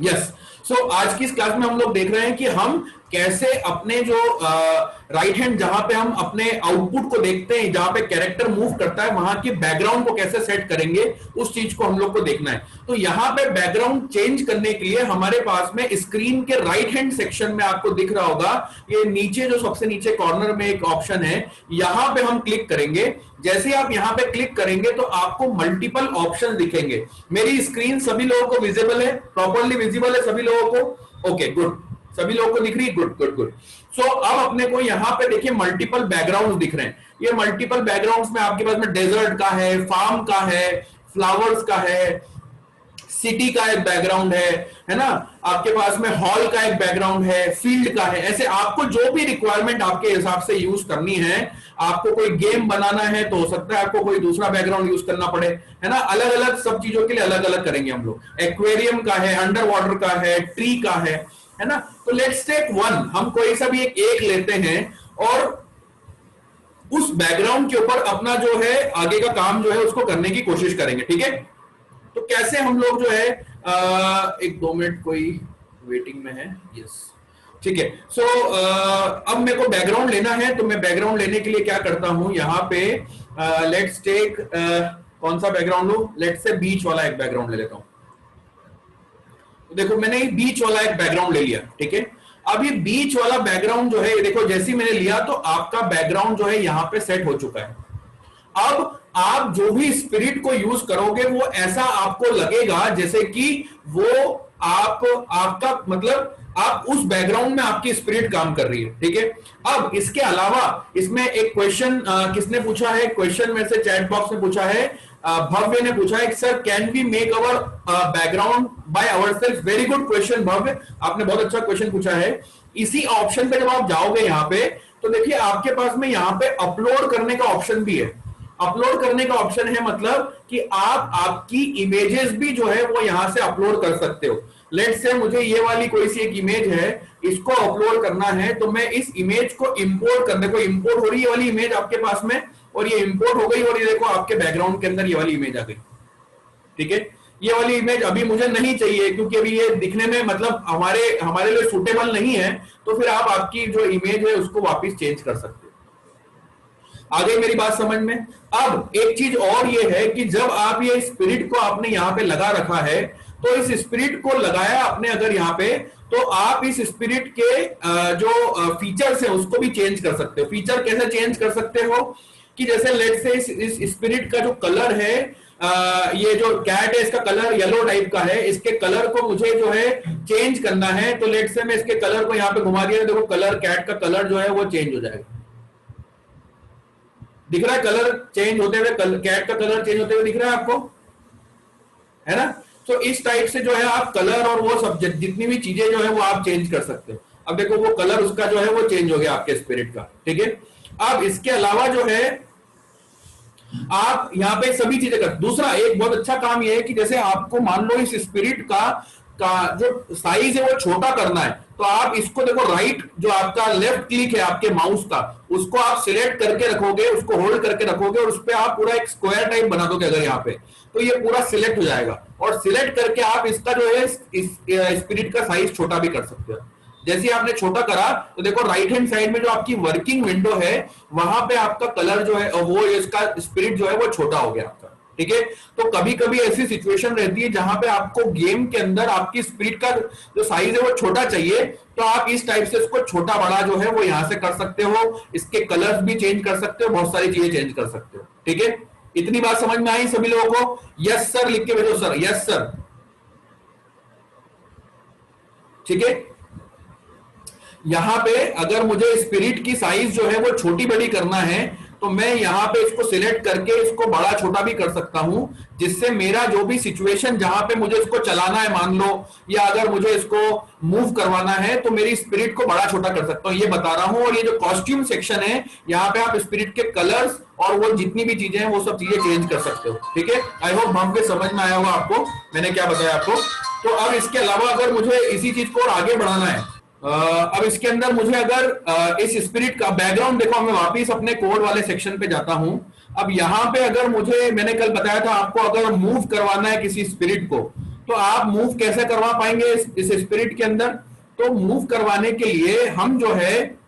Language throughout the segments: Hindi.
यस। सो आज की इस क्लास में हम लोग देख रहे हैं कि हम कैसे अपने जो राइट हैंड जहां पे हम अपने आउटपुट को देखते हैं, जहां पे कैरेक्टर मूव करता है, वहां की बैकग्राउंड को कैसे सेट करेंगे, उस चीज को हम लोग को देखना है। तो यहां पे बैकग्राउंड चेंज करने के लिए हमारे पास में स्क्रीन के राइट हैंड सेक्शन में आपको दिख रहा होगा, ये नीचे जो सबसे नीचे कॉर्नर में एक ऑप्शन है, यहां पे हम क्लिक करेंगे। जैसे ही आप यहां पे क्लिक करेंगे तो आपको मल्टीपल ऑप्शन दिखेंगे। मेरी स्क्रीन सभी लोगों को विजिबल है, प्रॉपरली विजिबल है सभी लोगों को? ओके गुड, सभी लोगों को दिख रही है, गुड गुड गुड। सो अब अपने को यहां पे देखिए मल्टीपल बैकग्राउंड्स दिख रहे हैं। ये मल्टीपल बैकग्राउंड्स में आपके पास में डेजर्ट का है, फार्म का है, फ्लावर्स का है, सिटी का एक बैकग्राउंड है ना, आपके पास में हॉल का एक बैकग्राउंड है, फील्ड का है। ऐसे आपको जो भी रिक्वायरमेंट आपके हिसाब से यूज करनी है, आपको कोई गेम बनाना है तो हो सकता है आपको कोई दूसरा बैकग्राउंड यूज करना पड़े, है ना। अलग अलग सब चीजों के लिए अलग अलग करेंगे हम लोग। एक्वेरियम का है, अंडर वाटर का है, ट्री का है ना। तो लेट्स टेक वन, हम कोई सा भी एक लेते हैं और उस बैकग्राउंड के ऊपर अपना जो है आगे का काम जो है उसको करने की कोशिश करेंगे, ठीक है। तो कैसे हम लोग जो है एक 2 मिनट कोई वेटिंग में है, यस ठीक है। सो अब मेरे को बैकग्राउंड लेना है, तो मैं बैकग्राउंड लेने के लिए क्या करता हूं, यहां पे लेट्स टेक कौन सा बैकग्राउंड लूं, लेट्स से बीच वाला एक बैकग्राउंड ले लेता हूं। तो देखो मैंने बीच वाला एक बैकग्राउंड ले लिया, ठीक है। अब ये बीच वाला बैकग्राउंड जो है, देखो जैसे मैंने लिया तो आपका बैकग्राउंड जो है यहां पे सेट हो चुका है। अब आप जो भी स्पिरिट को यूज करोगे वो ऐसा आपको लगेगा जैसे कि वो आपका मतलब आप उस बैकग्राउंड में आपकी स्पिरिट काम कर रही है, ठीक है। अब इसके अलावा इसमें एक क्वेश्चन किसने पूछा है, क्वेश्चन में से चैट बॉक्स में पूछा है, भव्य ने पूछा है sir can we make our background by ourselves. Very good question Bhavya, आपने बहुत अच्छा क्वेश्चन पूछा है। इसी ऑप्शन पे जब आप जाओगे यहां पे तो देखिए आपके पास में यहां पे अपलोड करने का ऑप्शन भी है। अपलोड करने का ऑप्शन है मतलब कि आप आपकी इमेजेस भी जो है वो यहां से अपलोड कर सकते हो। लेट्स से मुझे ये वाली कोई सी एक इमेज है, इसको अपलोड करना है, तो मैं इस इमेज को इंपोर्ट करने को, इंपोर्ट हो रही है ये वाली इमेज आपके पास में, और ये इंपोर्ट हो गई और ये देखो आपके बैकग्राउंड के अंदर ये वाली इमेज आ गई, ठीक है। ये वाली इमेज अभी मुझे नहीं चाहिए क्योंकि अभी ये दिखने में मतलब हमारे लिए सुटेबल नहीं है, तो फिर आप आपकी जो इमेज है उसको वापस चेंज कर सकते हो। आ गई मेरी बात समझ में। अब एक चीज और ये है कि जब आप ये स्पिरिट को आपने यहां पे लगा रखा है, तो इस स्पिरिट को लगाया आपने अगर यहां पे, तो आप इस स्पिरिट के जो फीचर्स है उसको भी चेंज कर सकते हो। फीचर कैसे चेंज कर सकते हो कि जैसे लेट्स से इस स्पिरिट का जो कलर है, ये जो कैट है इसका कलर येलो टाइप का है, इसके कलर को मुझे जो है चेंज करना है, तो लेट्स से मैं इसके कलर को यहां पे घुमा दिया, देखो कलर कैट का कलर जो है वो चेंज हो जाएगा। दिख रहा है कलर चेंज होते हुए, कैट का कलर चेंज होते हुए दिख रहा है आपको, है ना। तो इस टाइप से जो है आप कलर और वो सब जितनी भी चीजें जो है वो आप चेंज कर सकते हो। अब देखो वो कलर उसका जो है वो चेंज हो गया आपके स्पिरिट का, ठीक है। अब इसके अलावा जो है आप यहाँ पे सभी चीजें कर। दूसरा एक बहुत अच्छा काम ये है कि जैसे आपको मान लो इस स्पिरिट का जो साइज है वो छोटा करना है, तो आप इसको देखो राइट जो आपका लेफ्ट क्लिक है आपके माउस का, उसको आप सिलेक्ट करके रखोगे, उसको होल्ड करके रखोगे और उस पर आप पूरा एक स्क्वायर टाइप बना दोगे अगर यहाँ पे, तो ये पूरा सिलेक्ट हो जाएगा। और सिलेक्ट करके आप इसका जो है इस स्पिरिट का साइज छोटा भी कर सकते हो। जैसे आपने छोटा करा तो देखो राइट हैंड साइड में जो आपकी वर्किंग विंडो है वहां पे आपका कलर जो है वो इसका स्पिरिट जो है वो छोटा हो गया आपका, ठीक है। तो कभी कभी ऐसी सिचुएशन रहती है जहां पे आपको गेम के अंदर आपकी स्पिरिट का जो साइज है वो छोटा चाहिए, तो आप इस टाइप से इसको छोटा बड़ा जो है वो यहां से कर सकते हो। इसके कलर्स भी चेंज कर सकते हो, बहुत सारी चीजें चेंज कर सकते हो, ठीक है। इतनी बात समझ में आई सभी लोगों को? यस सर लिख के भेजो सर, यस सर, ठीक है। यहां पे अगर मुझे स्पिरिट की साइज जो है वो छोटी बड़ी करना है, तो मैं यहां पे इसको सिलेक्ट करके इसको बड़ा छोटा भी कर सकता हूं, जिससे मेरा जो भी सिचुएशन जहां पे मुझे इसको चलाना है मान लो, या अगर मुझे इसको मूव करवाना है तो मेरी स्पिरिट को बड़ा छोटा कर सकता हूं, ये बता रहा हूं। और ये जो कॉस्ट्यूम सेक्शन है यहाँ पे आप स्पिरिट के कलर्स और वो जितनी भी चीजें हैं वो सब चीजें चेंज कर सकते हो, ठीक है। आई होप हम पे समझ में आया होगा आपको मैंने क्या बताया आपको। तो अब इसके अलावा अगर मुझे इसी चीज को और आगे बढ़ाना है, अब इसके अंदर मुझे अगर इस स्पिरिट का बैकग्राउंड देखो, मैं वापिस अपने कोड वाले सेक्शन पे जाता हूं। अब यहां पे अगर मुझे, मैंने कल बताया था आपको, अगर मूव करवाना है किसी स्पिरिट को, तो आप मूव कैसे करवा पाएंगे इस स्पिरिट के अंदर? तो मूव करवाने के लिए हम जो है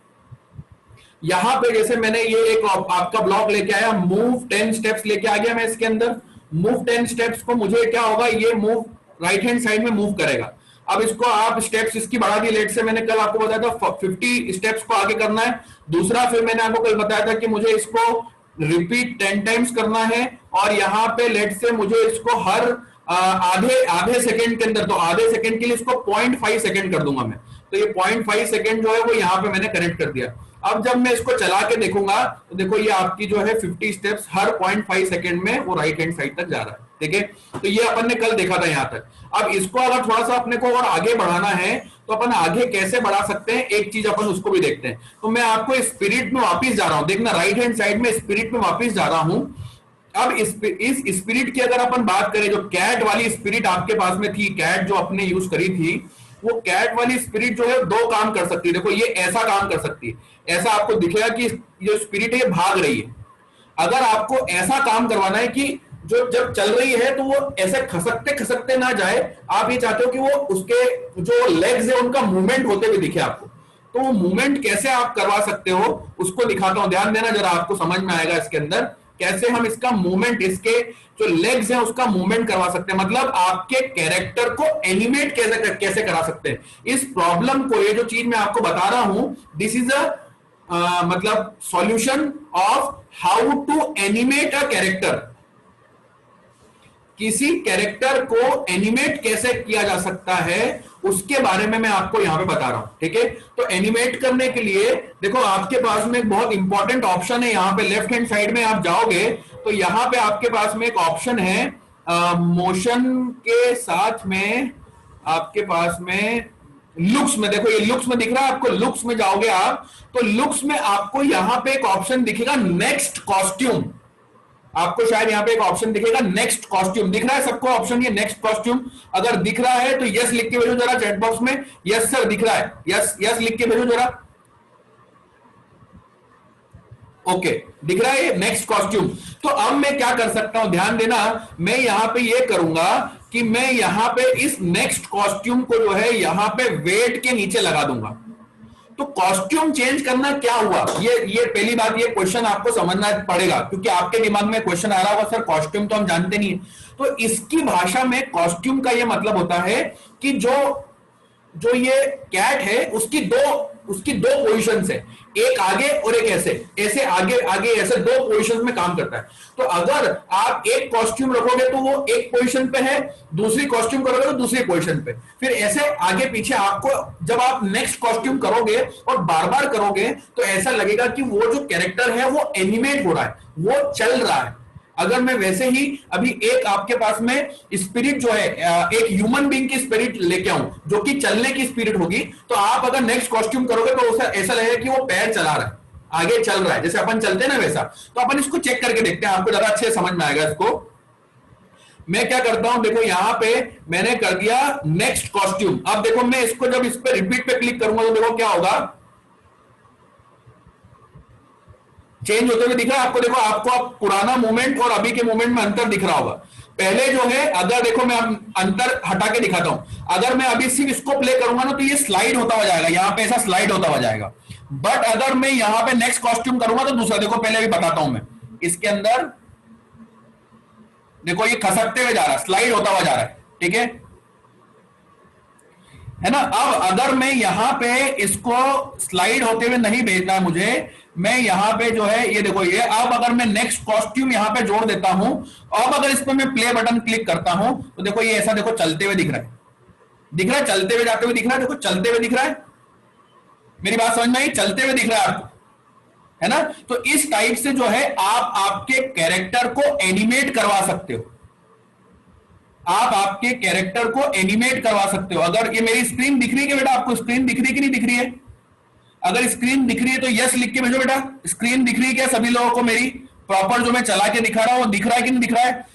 यहां पे, जैसे मैंने ये एक आपका ब्लॉक लेके आया, मूव 10 स्टेप्स लेके आ गया मैं इसके अंदर। मूव 10 स्टेप्स को मुझे क्या होगा, ये मूव राइट हैंड साइड में मूव करेगा। अब इसको आप स्टेप्स इसकी बढ़ा दी, लेट से मैंने कल आपको बताया था 50 स्टेप्स को आगे करना है। दूसरा फिर मैंने आपको कल बताया था कि मुझे इसको रिपीट 10 टाइम्स करना है, और यहां पे लेट से मुझे इसको हर आधे सेकंड के अंदर, तो आधे सेकंड के लिए इसको 0.5 सेकंड कर दूंगा मैं। तो ये 0.5 सेकंड जो है वो यहां पे मैंने कनेक्ट कर दिया। अब जब मैं इसको चला के देखूंगा तो देखो ये आपकी जो है 50 स्टेप्स हर 0.5 सेकंड में वो राइट हैंड साइड तक जा रहा है। ठीक है, तो ये अपन ने कल देखा था यहां तक। अब इसको अगर थोड़ा सा अपने को और आगे बढ़ाना है तो अपन आगे कैसे बढ़ा सकते हैं, एक चीज अपन उसको भी देखते हैं। तो मैं आपको स्पिरिट में वापिस जा रहा हूं, देखना राइट हैंड साइड में स्पिरिट में वापिस जा रहा हूं। अब इस स्पिरिट की अगर अपन बात करें, जो कैट वाली स्पिरिट आपके पास में थी, कैट जो आपने यूज करी थी, वो कैट वाली स्पिरिट जो है दो काम कर सकती है। देखो ये ऐसा काम कर सकती है, ऐसा आपको दिखेगा कि जो स्पिरिट है ये भाग रही है। अगर आपको ऐसा काम करवाना है कि जो जब चल रही है तो वो ऐसे खसकते खसकते ना जाए, आप ये चाहते हो कि वो उसके जो लेग्स है उनका मूवमेंट होते हुए दिखे आपको, तो वो मूवमेंट कैसे आप करवा सकते हो उसको दिखाता हूं। ध्यान देना जरा, आपको समझ में आएगा इसके अंदर कैसे हम इसका मूवमेंट, इसके जो लेग्स हैं उसका मूवमेंट करवा सकते हैं। मतलब आपके कैरेक्टर को एनिमेट कैसे करा सकते हैं। इस प्रॉब्लम को, ये जो चीज मैं आपको बता रहा हूं, दिस इज अ मतलब solution of how to animate a character. किसी कैरेक्टर को एनिमेट कैसे किया जा सकता है उसके बारे में मैं आपको यहां पे बता रहा हूं। ठीक है, तो एनिमेट करने के लिए देखो आपके पास में एक बहुत इंपॉर्टेंट ऑप्शन है। यहां पे लेफ्ट हैंड साइड में आप जाओगे तो यहां पे आपके पास में एक ऑप्शन है मोशन के साथ में, आपके पास में लुक्स में, देखो ये लुक्स में दिख रहा है आपको। लुक्स में जाओगे आप तो लुक्स में आपको यहां पे एक ऑप्शन दिखेगा नेक्स्ट कॉस्ट्यूम। आपको शायद यहां पे एक ऑप्शन दिखेगा नेक्स्ट कॉस्ट्यूम, दिख रहा है सबको ऑप्शन ये नेक्स्ट कॉस्ट्यूम? अगर दिख रहा है तो यस लिख के भेजो जरा चैट बॉक्स में। यस सर दिख रहा है, यस यस लिख के भेजो जरा। ओके, दिख रहा है ये नेक्स्ट कॉस्ट्यूम। तो अब मैं क्या कर सकता हूं, ध्यान देना, मैं यहां पे ये करूंगा कि मैं यहां पे इस नेक्स्ट कॉस्ट्यूम को जो है यहां पे वेट के नीचे लगा दूंगा। तो कॉस्ट्यूम चेंज करना क्या हुआ, ये पहली बात, ये क्वेश्चन आपको समझना पड़ेगा, क्योंकि आपके दिमाग में क्वेश्चन आ रहा होगा सर कॉस्ट्यूम तो हम जानते नहीं है। तो इसकी भाषा में कॉस्ट्यूम का ये मतलब होता है कि जो ये कैट है उसकी दो पोजीशंस है, एक आगे और एक ऐसे आगे आगे ऐसे दो पोजीशंस में काम करता है। तो अगर आप एक कॉस्ट्यूम रखोगे तो वो एक पोजीशन पे है, दूसरी कॉस्ट्यूम करोगे तो दूसरी पोजीशन पे, फिर ऐसे आगे पीछे। आपको जब आप नेक्स्ट कॉस्ट्यूम करोगे और बार बार करोगे तो ऐसा लगेगा कि वो जो कैरेक्टर है वो एनिमेट हो रहा है, वो चल रहा है। अगर मैं वैसे ही अभी एक आपके पास में स्पिरिट जो है, एक ह्यूमन बीइंग की स्पिरिट लेके आऊं जो कि चलने की स्पिरिट होगी, तो आप अगर नेक्स्ट कॉस्ट्यूम करोगे तो ऐसा लगेगा कि वो पैर चला रहा है, आगे चल रहा है, जैसे अपन चलते हैं ना वैसा। तो अपन इसको चेक करके देखते हैं, आपको ज्यादा अच्छे समझ में आएगा इसको। मैं क्या करता हूं, देखो यहां पे मैंने कर दिया नेक्स्ट कॉस्ट्यूम। अब देखो मैं इसको जब इस पे रिपीट पे क्लिक करूंगा तो देखो क्या होगा, चेंज होते हुए दिख रहा है आपको। देखो आपको पुराना मूवमेंट और अभी के मूवमेंट में अंतर दिख रहा होगा। पहले जो है, अगर देखो मैं अंतर हटा के दिखाता हूं, अगर मैं अभी सिर्फ इसको प्ले करूंगा ना तो ये स्लाइड होता हुआ जाएगा, यहां पे ऐसा स्लाइड होता हुआ जाएगा। बट अगर मैं यहां पे नेक्स्ट कॉस्ट्यूम करूंगा तो दूसरा, देखो पहले भी बताता हूं मैं, इसके अंदर देखो ये खसकते हुए जा रहा है, स्लाइड होता हुआ जा रहा है। ठीक है ना। अब अगर मैं यहां पे इसको स्लाइड होते हुए नहीं भेजना है मुझे, मैं यहां पे जो है ये देखो ये, अब अगर मैं नेक्स्ट कॉस्ट्यूम यहां पे जोड़ देता हूं, अब अगर इस पे मैं प्ले बटन क्लिक करता हूं तो देखो ये ऐसा देखो चलते हुए दिख रहा है, चलते हुए जाते हुए दिख रहा है, देखो चलते हुए दिख रहा है। मेरी बात समझ में आई, चलते हुए दिख रहा है आपको, है ना। तो इस टाइप से जो है आप आपके कैरेक्टर को एनिमेट करवा सकते हो, आप आपके कैरेक्टर को एनिमेट करवा सकते हो। अगर ये मेरी स्क्रीन दिख रही है बेटा, आपको स्क्रीन दिख रही है कि नहीं दिख रही है? अगर स्क्रीन दिख रही है तो यस लिख के भेजो बेटा। स्क्रीन दिख रही है क्या सभी लोगों को? मेरी प्रॉपर जो मैं चला के दिखा रहा हूं वो दिख रहा है कि नहीं दिख रहा है?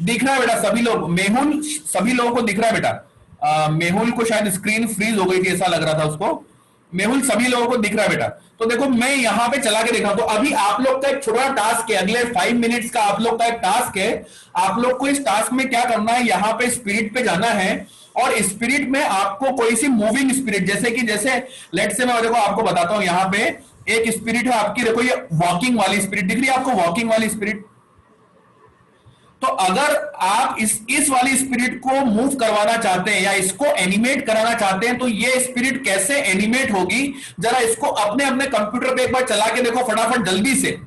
दिख रहा है बेटा सभी लोग। मेहुल, सभी लोगों को दिख रहा है बेटा। मेहुल को शायद स्क्रीन फ्रीज हो गई थी, ऐसा लग रहा था उसको। मेहुल सभी लोगों को दिख रहा है बेटा? तो देखो मैं यहां पे चला के देखा, तो अभी आप लोग का एक छोटा टास्क है, अगले 5 मिनट्स का आप लोग का एक टास्क है। आप लोग को इस टास्क में क्या करना है, यहां पे स्पिरिट पे जाना है, और स्पिरिट में आपको कोई सी मूविंग स्पिरिट, जैसे लेट से मैं देखो आपको बताता हूं, यहां पे एक स्पिरिट है आपकी, देखो ये वॉकिंग वाली स्पिरिट दिख रही है आपको, वॉकिंग वाली स्पिरिट। तो अगर आप इस वाली स्पिरिट को मूव करवाना चाहते हैं या इसको एनिमेट कराना चाहते हैं, तो ये स्पिरिट कैसे एनिमेट होगी, जरा इसको अपने अपने कंप्यूटर पे एक बार चला के देखो फटाफट जल्दी से।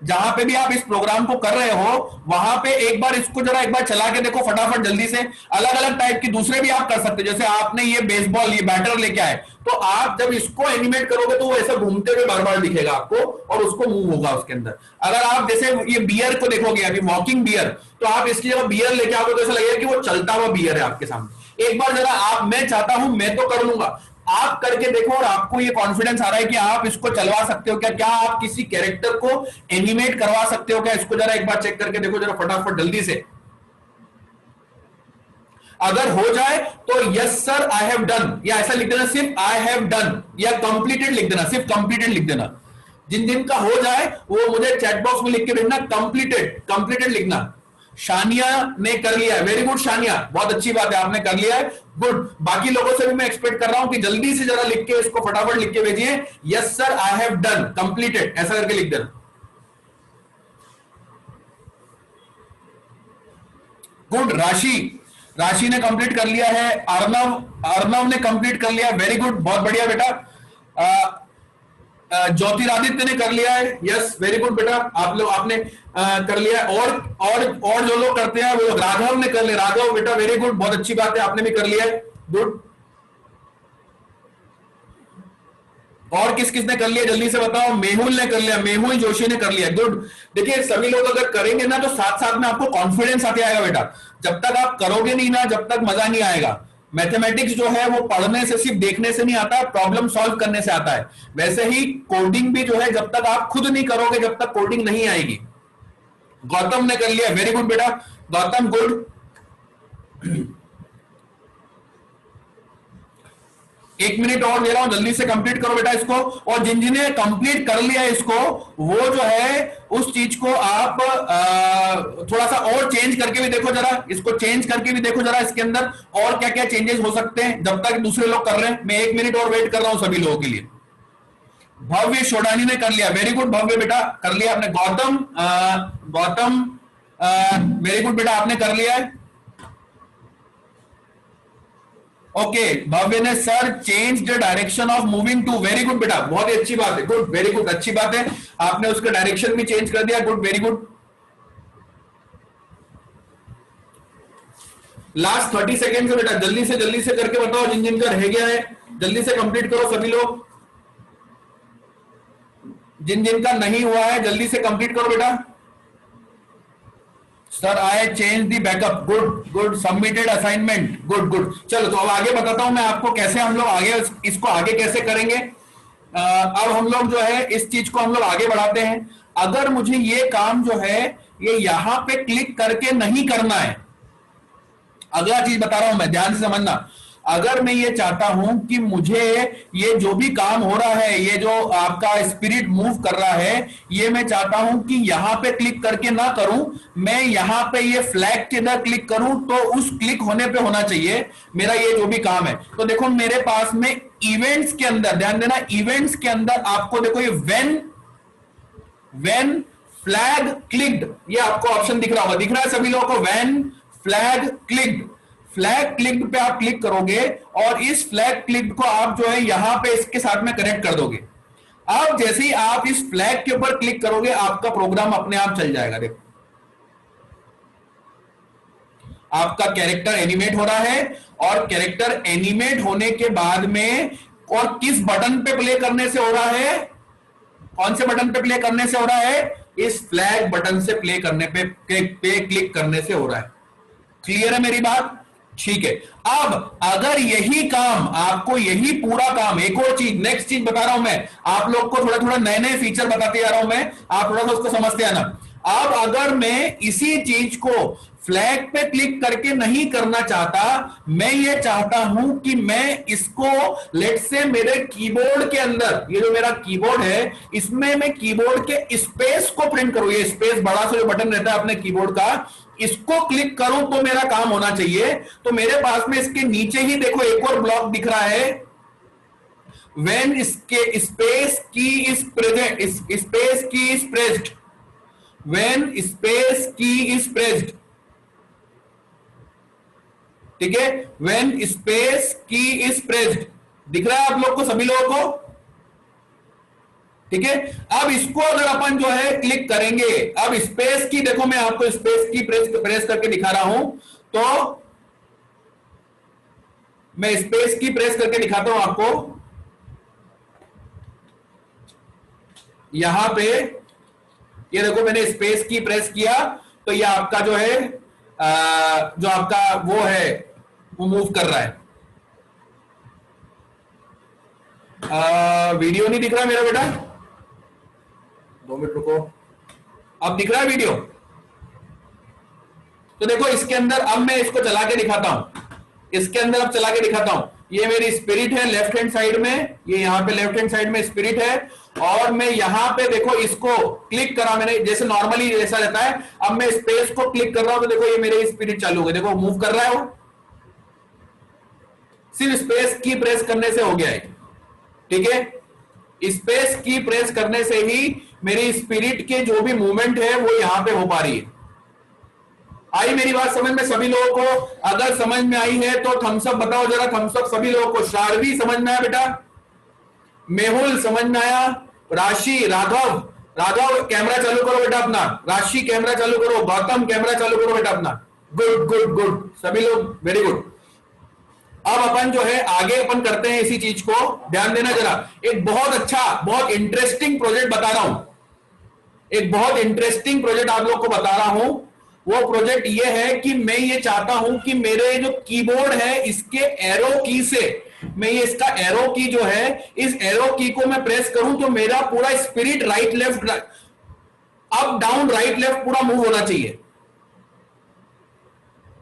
जहां पे भी आप इस प्रोग्राम को कर रहे हो वहां पे एक बार इसको जरा एक बार चला के देखो फटाफट जल्दी से। अलग अलग टाइप की दूसरे भी आप कर सकते हो, जैसे आपने ये बेसबॉल, ये बैटर लेके आए, तो आप जब इसको एनिमेट करोगे तो वो ऐसा घूमते हुए बार बार दिखेगा आपको और उसको मूव होगा उसके अंदर। अगर आप जैसे ये बियर को देखोगे अभी, वॉकिंग बियर, तो आप इसकी जगह बियर लेके आओगे तो ऐसा लगेगा कि वो चलता हुआ बियर है आपके सामने। एक बार जरा आप, मैं चाहता हूं, मैं तो कर लूंगा, आप करके देखो और आपको ये कॉन्फिडेंस आ रहा है कि आप इसको चलवा सकते हो क्या, क्या आप किसी कैरेक्टर को एनिमेट करवा सकते हो क्या, इसको जरा एक बार चेक करके देखो जरा फटाफट जल्दी से। अगर हो जाए तो yes sir I have done, या ऐसा लिख देना सिर्फ आई हैव डन, या कंप्लीटेड लिख देना, सिर्फ कंप्लीटेड लिख देना। जिन जिन का हो जाए वो मुझे चैट बॉक्स में लिख के भेजना, कंप्लीटेड, कंप्लीटेड लिखना। शानिया ने कर लिया है, वेरी गुड शानिया, बहुत अच्छी बात है, आपने कर लिया है, गुड। बाकी लोगों से भी मैं एक्सपेक्ट कर रहा हूं कि जल्दी से जरा लिख के इसको फटाफट लिख के भेजिए, yes sir I have done, completed, ऐसा करके लिख देना। गुड। राशि ने कंप्लीट कर लिया है। अर्नव ने कंप्लीट कर लिया, वेरी गुड, बहुत बढ़िया बेटा। ज्योतिरादित्य ने कर लिया है, यस वेरी गुड बेटा, आप लोग आपने कर लिया है। और जो लोग करते हैं वो राघव ने कर लिया, राघव बेटा वेरी गुड, बहुत अच्छी बात है, आपने भी कर लिया है, गुड। और किस किसने कर लिया जल्दी से बताओ। मेहुल ने कर लिया, मेहुल जोशी ने कर लिया, गुड। देखिए सभी लोग अगर करेंगे ना तो साथ साथ में आपको कॉन्फिडेंस आते आएगा बेटा। जब तक आप करोगे नहीं ना, जब तक मजा नहीं आएगा। मैथमेटिक्स जो है वो पढ़ने से, सिर्फ देखने से नहीं आता, प्रॉब्लम सॉल्व करने से आता है। वैसे ही कोडिंग भी जो है, जब तक आप खुद नहीं करोगे जब तक कोडिंग नहीं आएगी। गौतम ने कर लिया, वेरी गुड बेटा, गौतम गुड। एक मिनट और दे रहा हूं, जल्दी से कंप्लीट करो बेटा इसको। और जिन जिन्हें कंप्लीट कर लिया इसको, वो जो है उस चीज को आप थोड़ा सा और चेंज करके भी देखो जरा, इसको चेंज करके भी देखो जरा, इसके अंदर और क्या क्या चेंजेस हो सकते हैं जब तक दूसरे लोग कर रहे हैं। मैं 1 मिनट और वेट कर रहा हूं सभी लोगों के लिए। भव्य शोडानी ने कर लिया, वेरी गुड भव्य बेटा, कर लिया आपने। गौतम वेरी गुड बेटा, आपने कर लिया है, ओके। भव्य ने sir change the direction of moving to, very good बेटा, बहुत ही अच्छी बात है, गुड, वेरी गुड, अच्छी बात है, आपने उसका डायरेक्शन भी चेंज कर दिया, good, very good. Last 30 second बेटा, जल्दी से करके बताओ, जिन जिन का रह गया है जल्दी से कंप्लीट करो सभी लोग। जिन जिन का नहीं हुआ है जल्दी से कंप्लीट करो बेटा। Sir I change the backup, good, submitted assignment, good. चलो तो अब आगे बताता हूं मैं आपको कैसे हम लोग आगे इसको आगे कैसे करेंगे। अब हम लोग जो है इस चीज को हम लोग आगे बढ़ाते हैं। अगर मुझे ये काम जो है ये यहां पे क्लिक करके नहीं करना है, अगला चीज बता रहा हूं मैं, ध्यान से समझना। अगर मैं ये चाहता हूं कि मुझे ये जो भी काम हो रहा है, ये जो आपका स्पिरिट मूव कर रहा है, ये मैं चाहता हूं कि यहां पे क्लिक करके ना करूं, मैं यहां पे ये फ्लैग के अंदर क्लिक करूं, तो उस क्लिक होने पे होना चाहिए मेरा ये जो भी काम है। तो देखो मेरे पास में इवेंट्स के अंदर, ध्यान देना, इवेंट्स के अंदर आपको देखो ये व्हेन फ्लैग क्लिक्ड, ये आपको ऑप्शन दिख रहा होगा, दिख रहा है सभी लोगों को, when flag clicked, flag click पे आप क्लिक करोगे और इस फ्लैग क्लिक को आप जो है यहां पे इसके साथ में कनेक्ट कर दोगे। अब जैसे ही आप इस फ्लैग के ऊपर क्लिक करोगे आपका प्रोग्राम अपने आप चल जाएगा। देखो आपका कैरेक्टर एनिमेट हो रहा है, और कैरेक्टर एनिमेट होने के बाद में और किस बटन पे प्ले करने से हो रहा है, कौन से बटन पे प्ले करने से हो रहा है, इस फ्लैग बटन से प्ले करने पे क्लिक करने से हो रहा है। क्लियर है मेरी बात? ठीक है। अब अगर यही काम आपको, यही पूरा काम, एक और चीज, नेक्स्ट चीज बता रहा हूं मैं आप लोग को, थोड़ा थोड़ा नए नए फीचर बताते जा रहा हूं मैं, आप थोड़ा सा उसको समझते आना। अब अगर मैं इसी चीज को फ्लैग पे क्लिक करके नहीं करना चाहता, मैं ये चाहता हूं कि मैं इसको लेट से मेरे कीबोर्ड के अंदर, ये जो मेरा कीबोर्ड है इसमें मैं कीबोर्ड के स्पेस को प्रिंट करूं, ये स्पेस बड़ा सा जो बटन रहता है अपने कीबोर्ड का, इसको क्लिक करूं तो मेरा काम होना चाहिए। तो मेरे पास में इसके नीचे ही देखो एक और ब्लॉक दिख रहा है, when इसके स्पेस की इज प्रेजेंट, स्पेस की इज प्रेस्ड, when स्पेस की इज प्रेस्ड, ठीक है, when स्पेस की इज प्रेस्ड, दिख रहा है आप लोग को, सभी लोगों को, ठीक है। अब इसको अगर अपन जो है क्लिक करेंगे, अब स्पेस की देखो, मैं आपको स्पेस की प्रेस करके दिखा रहा हूं, तो मैं स्पेस की प्रेस करके दिखाता हूं आपको, यहां पे ये देखो मैंने स्पेस की प्रेस किया तो ये आपका जो है जो आपका वो है वो मूव कर रहा है। वीडियो नहीं दिख रहा मेरा बेटा, 2 मिनट रुको, अब दिख रहा है वीडियो? तो देखो इसके अंदर अब मैं इसको चला के दिखाता हूं, इसके अंदर अब चला के दिखाता हूं, ये मेरी स्पिरिट है लेफ्ट हैंड साइड में, ये यहां पे लेफ्ट हैंड साइड में स्पिरिट है, और मैं यहां पे देखो इसको क्लिक करा मैंने, जैसे नॉर्मली ऐसा रहता है, अब मैं स्पेस को क्लिक कर रहा हूं तो देखो ये मेरे स्पिरिट चालू हो गया, देखो मूव कर रहा है, वो सिर्फ स्पेस की प्रेस करने से हो गया है, ठीक है। स्पेस की प्रेस करने से ही मेरी स्पिरिट के जो भी मूवमेंट है वो यहां पे हो पा रही है। आई मेरी बात समझ में सभी लोगों को? अगर समझ में आई है तो थम्स अप बताओ जरा, थम्स अप सभी लोगों को। शारवी समझ में आया बेटा? मेहुल समझ में आया? राशि, राघव, राघव कैमरा चालू करो बेटा अपना, राशि कैमरा चालू करो, गौतम कैमरा चालू करो बेटा अपना, गुड गुड गुड, सभी लोग वेरी गुड। अब अपन जो है आगे अपन करते हैं इसी चीज को, ध्यान देना जरा। एक बहुत अच्छा बहुत इंटरेस्टिंग प्रोजेक्ट बता रहा हूं, एक बहुत इंटरेस्टिंग प्रोजेक्ट आप लोग को बता रहा हूं। वो प्रोजेक्ट ये है कि मैं ये चाहता हूं कि मेरे जो कीबोर्ड है इसके एरो की से मैं ये इसका एरो की जो है, इस एरो की को मैं प्रेस करूं तो मेरा पूरा spirit right left up down right left पूरा मूव होना चाहिए।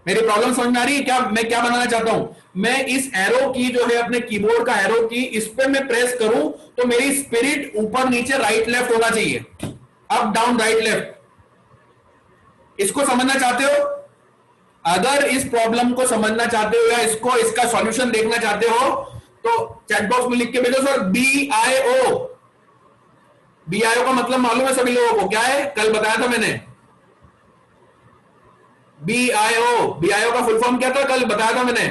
मेरी प्रॉब्लम समझ में आ रही है क्या? मैं क्या बनाना चाहता हूं, मैं इस एरो की जो है अपने कीबोर्ड का एरो की, इस पे मैं प्रेस करूं तो मेरी स्पिरिट ऊपर नीचे राइट लेफ्ट होना चाहिए, अप डाउन राइट लेफ्ट। इसको समझना चाहते हो? अगर इस प्रॉब्लम को समझना चाहते हो या इसको इसका सॉल्यूशन देखना चाहते हो तो चैट बॉक्स में लिख के भेजो सर BIO। BIO का मतलब मालूम है सभी लोगों को क्या है? कल बताया था मैंने। BIO का फुल फॉर्म क्या था? कल बताया था मैंने।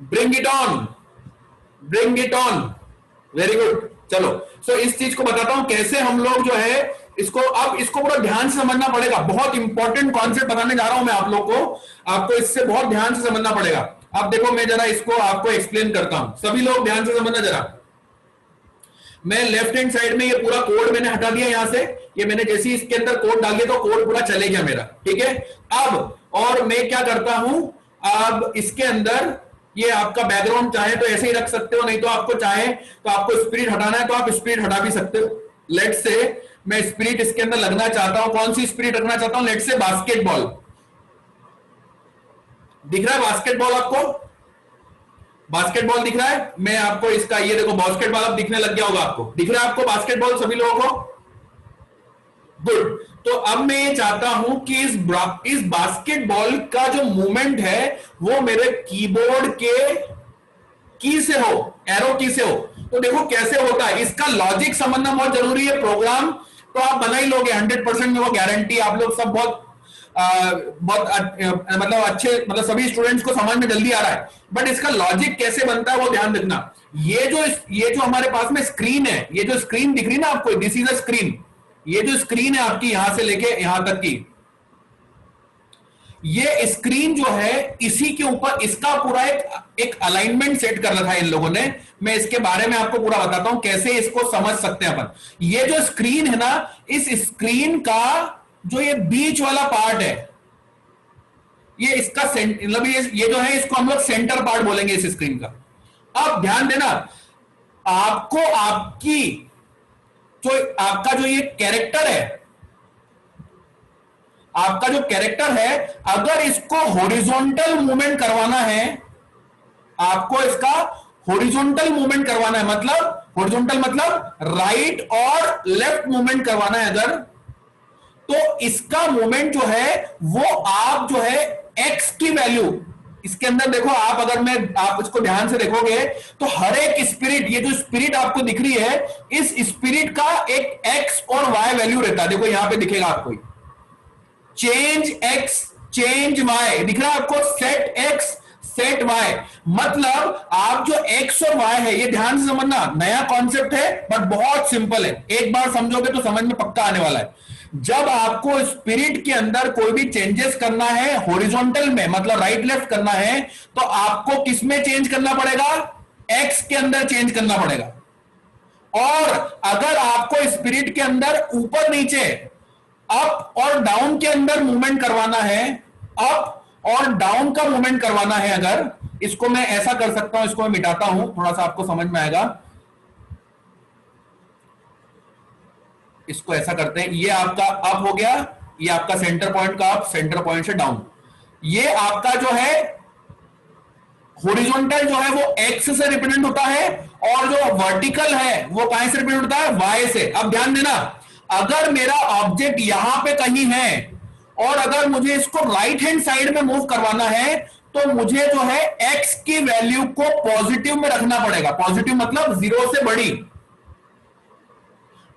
Bring it on, bring it on, very good. चलो सो इस चीज को बताता हूं कैसे हम लोग जो है इसको, अब इसको पूरा ध्यान से समझना पड़ेगा। बहुत इंपॉर्टेंट कॉन्सेप्ट बताने जा रहा हूं मैं आप लोग को, आपको इससे बहुत ध्यान से समझना पड़ेगा। अब देखो मैं जरा इसको आपको एक्सप्लेन करता हूं, सभी लोग ध्यान से समझना जरा। मैं लेफ्ट हैंड साइड में ये पूरा कोड मैंने हटा दिया यहां से, ये मैंने जैसे इसके अंदर कोड डाल दिया तो कोड पूरा चले गया मेरा, ठीक है। अब और मैं क्या करता हूं, अब इसके अंदर ये आपका बैकग्राउंड चाहे तो ऐसे ही रख सकते हो, नहीं तो आपको चाहे तो आपको स्पिरिट हटाना है तो आप स्पिरिट हटा भी सकते हो। लेट से मैं स्पिरिट इसके अंदर लगना चाहता हूं, कौन सी स्पिरिट रखना चाहता हूं? लेट से बास्केटबॉल। दिख रहा है बास्केटबॉल आपको? बास्केटबॉल दिख रहा है? मैं आपको इसका ये देखो बास्केटबॉल अब दिखने लग गया होगा आपको, दिख रहा है आपको बास्केटबॉल सभी लोगों को? गुड। तो अब मैं ये चाहता हूं कि इस बास्केटबॉल का जो मूवमेंट है वो मेरे कीबोर्ड के की से हो, एरो की से हो। तो देखो कैसे होता है, इसका लॉजिक समझना बहुत जरूरी है। प्रोग्राम तो आप बना ही लोगे 100% में, वो गारंटी। आप लोग सब बहुत मतलब अच्छे, मतलब सभी स्टूडेंट्स को समझ में जल्दी आ रहा है, बट इसका लॉजिक कैसे बनता है वो ध्यान रखना। ये जो हमारे पास में स्क्रीन है, ये जो स्क्रीन दिख रही ना आपको, दिस इज अ स्क्रीन। ये जो स्क्रीन है आपकी यहां से लेके यहां तक की, ये स्क्रीन जो है इसी के ऊपर इसका पूरा एक अलाइनमेंट सेट कर रखा है इन लोगों ने। मैं इसके बारे में आपको पूरा बताता हूं कैसे इसको समझ सकते हैं अपन। ये जो स्क्रीन है ना, इस स्क्रीन का जो ये बीच वाला पार्ट है, ये इसका मतलब ये जो है इसको हम लोग सेंटर पार्ट बोलेंगे इस स्क्रीन का। अब ध्यान देना, आपको आपका जो ये कैरेक्टर है, आपका जो कैरेक्टर है, अगर इसको हॉरिजॉन्टल मूवमेंट करवाना है, आपको इसका हॉरिजॉन्टल मूवमेंट करवाना है, मतलब हॉरिजॉन्टल मतलब राइट और लेफ्ट मूवमेंट करवाना है अगर, तो इसका मूवमेंट जो है वो आप जो है एक्स की वैल्यू, इसके अंदर देखो आप, अगर मैं आप इसको ध्यान से देखोगे तो हर एक स्पिरिट, ये जो स्पिरिट आपको दिख रही है, इस स्पिरिट का एक एक्स और वाई वैल्यू रहता है। देखो यहां पे दिखेगा आपको चेंज एक्स चेंज वाई दिख रहा है आपको, सेट एक्स सेट वाई, मतलब आप जो एक्स और वाई है, ये ध्यान से समझना, नया कॉन्सेप्ट है बट बहुत सिंपल है, एक बार समझोगे तो समझ में पक्का आने वाला है। जब आपको स्पिरिट के अंदर कोई भी चेंजेस करना है हॉरिजॉन्टल में, मतलब राइट लेफ्ट करना है, तो आपको किस में चेंज करना पड़ेगा, एक्स के अंदर चेंज करना पड़ेगा। और अगर आपको स्पिरिट के अंदर ऊपर नीचे अप और डाउन के अंदर मूवमेंट करवाना है, अप और डाउन का मूवमेंट करवाना है, अगर इसको मैं ऐसा कर सकता हूं, इसको मैं मिटाता हूं, थोड़ा सा आपको समझ में आएगा। इसको ऐसा करते हैं, ये आपका अप हो गया, ये आपका सेंटर पॉइंट का अप, सेंटर पॉइंट से डाउन। ये आपका जो है हॉरिजॉन्टल जो है वो एक्स से रिप्रेजेंट होता है, और जो वर्टिकल है वो कहां से रिप्रेजेंट होता है, वाई से। अब ध्यान देना, अगर मेरा ऑब्जेक्ट यहां पे कहीं है और अगर मुझे इसको राइट हैंड साइड में मूव करवाना है, तो मुझे जो है एक्स की वैल्यू को पॉजिटिव में रखना पड़ेगा। पॉजिटिव मतलब 0 से बड़ी।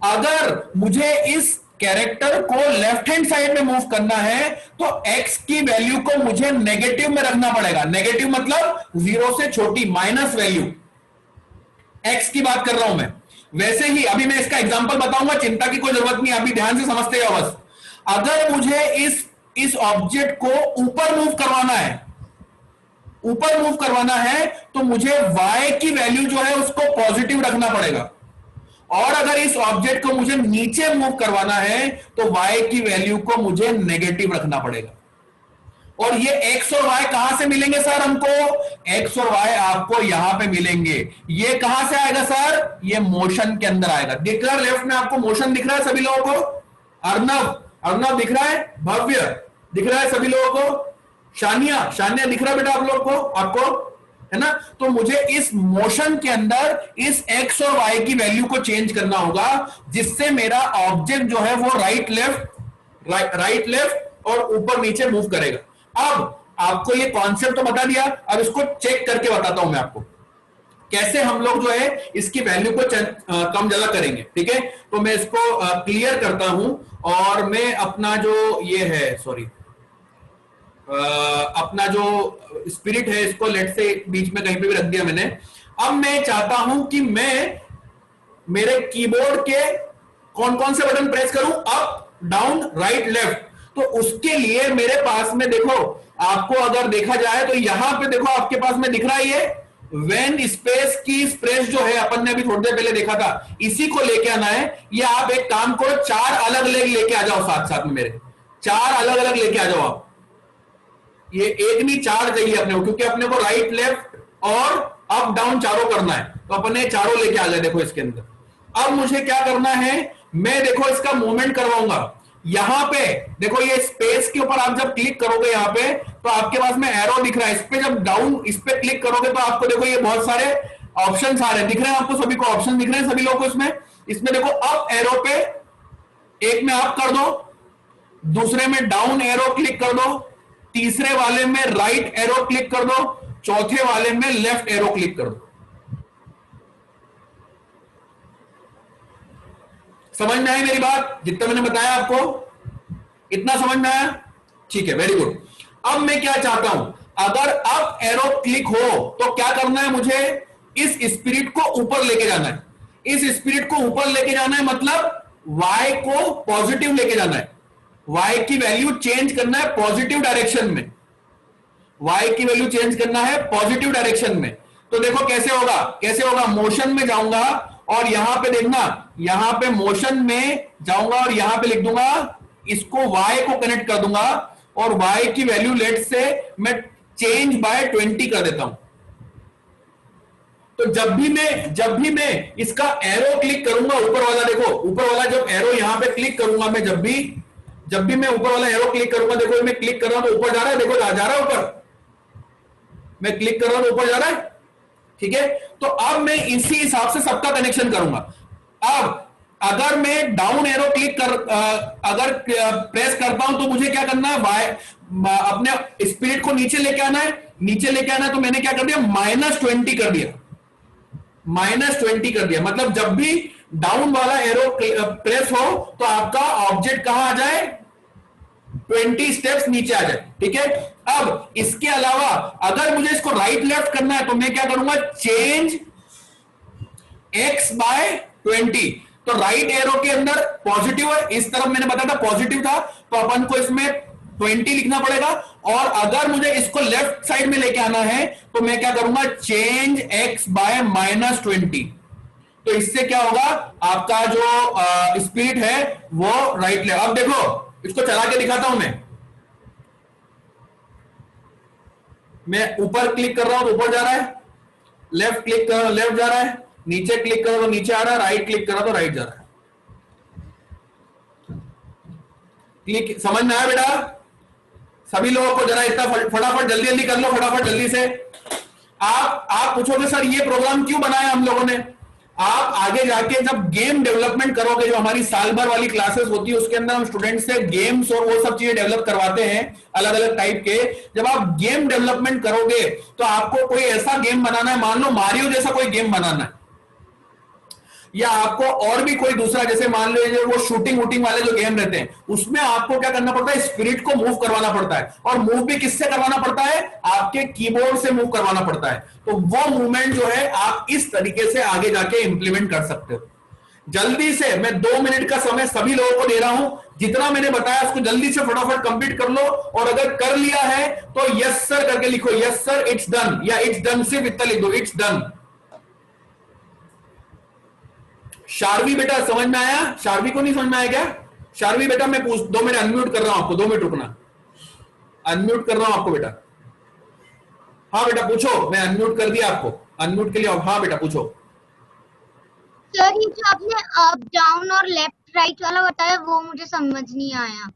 अगर मुझे इस कैरेक्टर को लेफ्ट हैंड साइड में मूव करना है, तो एक्स की वैल्यू को मुझे नेगेटिव में रखना पड़ेगा। नेगेटिव मतलब 0 से छोटी, माइनस वैल्यू, एक्स की बात कर रहा हूं मैं। वैसे ही अभी मैं इसका एग्जांपल बताऊंगा, चिंता की कोई जरूरत नहीं, अभी ध्यान से समझते हो बस। अगर मुझे इस ऑब्जेक्ट को ऊपर मूव करवाना है, ऊपर मूव करवाना है, तो मुझे y की वैल्यू जो है उसको पॉजिटिव रखना पड़ेगा। और अगर इस ऑब्जेक्ट को मुझे नीचे मूव करवाना है, तो y की वैल्यू को मुझे नेगेटिव रखना पड़ेगा। और ये x और y कहां से मिलेंगे सर हमको, x और y आपको यहां पे मिलेंगे। ये कहां से आएगा सर, ये मोशन के अंदर आएगा। दिख रहा है लेफ्ट में आपको मोशन दिख रहा है सभी लोगों को, अर्नव दिख रहा है, भव्य दिख रहा है सभी लोगों को, शानिया दिख रहा है बेटा आप लोग को, आपको है ना। तो मुझे इस मोशन के अंदर इस x और y की वैल्यू को चेंज करना होगा, जिससे मेरा ऑब्जेक्ट जो है वो राइट लेफ्ट और ऊपर नीचे मूव करेगा। अब आपको ये कॉन्सेप्ट तो बता दिया, अब इसको चेक करके बताता हूं मैं आपको कैसे हम लोग जो है इसकी वैल्यू को कम ज्यादा करेंगे। ठीक है, तो मैं इसको क्लियर करता हूं, और मैं अपना जो ये है, सॉरी, अपना जो स्पिरिट है इसको लेट से बीच में कहीं पे भी रख दिया मैंने। अब मैं चाहता हूं कि मैं मेरे कीबोर्ड के कौन कौन से बटन प्रेस करूं, अप डाउन राइट लेफ्ट। तो उसके लिए मेरे पास में देखो, आपको अगर देखा जाए तो यहां पे देखो आपके पास में दिख रहा है ये वेन स्पेस की प्रेस जो है, अपन ने अभी थोड़ी देर पहले देखा था, इसी को लेके आना है। ये आप एक काम करो, 4 अलग अलग लेके आ जाओ साथ साथ में, मेरे 4 अलग अलग लेके आ जाओ आप। ये एक नहीं 4 चाहिए अपने को, क्योंकि अपने को राइट लेफ्ट और अप डाउन चारों करना है, तो अपने चारों लेके आ जाए। देखो इसके अंदर अब मुझे क्या करना है, मैं देखो इसका मूवमेंट करवाऊंगा। यहां पे देखो ये स्पेस के ऊपर आप जब क्लिक करोगे यहां पे, तो आपके पास में एरो दिख रहा है। इस पे जब डाउन इस पे क्लिक करोगे तो आपको देखो ये बहुत सारे ऑप्शन आ रहे हैं, दिख रहे हैं आपको सभी को, ऑप्शन दिख रहे हैं सभी लोगों को। इसमें देखो अप एरो पे एक में अप कर दो, दूसरे में डाउन एरो क्लिक कर दो, तीसरे वाले में राइट एरो क्लिक कर दो, चौथे वाले में लेफ्ट एरो क्लिक कर दो। समझ में आई मेरी बात, जितना मैंने बताया आपको इतना समझ में आया, ठीक है, वेरी गुड। अब मैं क्या चाहता हूं, अगर अप एरो क्लिक हो तो क्या करना है, मुझे इस स्पिरिट को ऊपर लेके जाना है। इस स्पिरिट को ऊपर लेके जाना है मतलब y को पॉजिटिव लेके जाना है, y की वैल्यू चेंज करना है पॉजिटिव डायरेक्शन में, y की वैल्यू चेंज करना है पॉजिटिव डायरेक्शन में। तो देखो कैसे होगा, मोशन में जाऊंगा और यहां पे देखना, यहां पे मोशन में जाऊंगा और यहां पे लिख दूंगा, इसको y को कनेक्ट कर दूंगा और y की वैल्यू लेट से मैं चेंज बाय 20 कर देता हूं। तो जब भी मैं इसका एरो क्लिक करूंगा ऊपर वाला, देखो ऊपर वाला जब एरो यहां पे क्लिक करूंगा मैं, जब भी जब भी मैं ऊपर वाला एरो क्लिक करूंगा, देखो मैं क्लिक कर रहा हूं तो ऊपर जा रहा है, देखो जा रहा है ऊपर, मैं क्लिक कर रहा हूं तो ऊपर जा रहा है, ठीक है। तो अब मैं इसी हिसाब से सबका कनेक्शन करूंगा। अब अगर मैं डाउन एरो क्लिक कर अगर प्रेस करता हूं तो मुझे क्या करना है, अपने स्पिरिट को नीचे लेके आना है, नीचे लेके आना है, तो मैंने क्या कर दिया, -20 कर दिया, -20 कर दिया। मतलब जब भी डाउन वाला एरो प्रेस हो तो आपका ऑब्जेक्ट कहां आ जाए, 20 स्टेप्स नीचे आ जाए, ठीक है। अब इसके अलावा अगर मुझे इसको राइट लेफ्ट करना है तो मैं क्या करूंगा, चेंज x/20। तो राइट एरो के अंदर पॉजिटिव है, इस तरफ मैंने बताया था पॉजिटिव था, तो अपन को इसमें 20 लिखना पड़ेगा। और अगर मुझे इसको लेफ्ट साइड में लेके आना है तो मैं क्या करूंगा, चेंज x/-20। तो इससे क्या होगा, आपका जो स्पीड है वो राइट ले। अब देखो इसको चला के दिखाता हूं, मैं ऊपर क्लिक कर रहा हूं तो ऊपर जा रहा है, लेफ्ट क्लिक कर रहा हूं लेफ्ट जा रहा है, नीचे क्लिक कर रहा हूं तो नीचे आ रहा है, राइट क्लिक कर रहा हूं तो राइट जा रहा है। क्लिक समझ में आया बेटा? सभी लोगों को जरा इतना फटाफट जल्दी जल्दी कर लो, फटाफट जल्दी से। आप पूछोगे सर ये प्रोग्राम क्यों बनाया हम लोगों ने? आप आगे जाके जब गेम डेवलपमेंट करोगे, जो हमारी साल भर वाली क्लासेस होती है उसके अंदर हम स्टूडेंट से गेम्स और वो सब चीजें डेवलप करवाते हैं अलग अलग टाइप के। जब आप गेम डेवलपमेंट करोगे तो आपको कोई ऐसा गेम बनाना है, मान लो मारियो जैसा कोई गेम बनाना है, या आपको और भी कोई दूसरा, जैसे मान लीजिए वो शूटिंग वूटिंग वाले जो गेम रहते हैं, उसमें आपको क्या करना पड़ता है, स्पिरिट को मूव करवाना पड़ता है। और मूव भी किससे करवाना पड़ता है, आपके कीबोर्ड से मूव करवाना पड़ता है। तो वो मूवमेंट जो है आप इस तरीके से आगे जाके इंप्लीमेंट कर सकते हो। जल्दी से मैं 2 मिनट का समय सभी लोगों को दे रहा हूं, जितना मैंने बताया उसको जल्दी से फटाफट कंप्लीट कर लो। और अगर कर लिया है तो यस सर करके लिखो, यस सर इट्स डन, या इट्स डन सिर्फ इतना लिख दो, इट्स डन। शार्वी बेटा समझ में आया? शार्वी को नहीं समझ में आया क्या? शार्वी बेटा मैं पूछ 2 मिनट अनम्यूट कर रहा हूं आपको, 2 मिनट रुकना, अनम्यूट कर रहा हूं आपको बेटा। हाँ बेटा पूछो, मैं अनम्यूट कर दिया आपको, अनम्यूट के लिए। हाँ बेटा पूछो। सर ये जो आपने अप डाउन और लेफ्ट राइट वाला बताया वो मुझे समझ नहीं आया।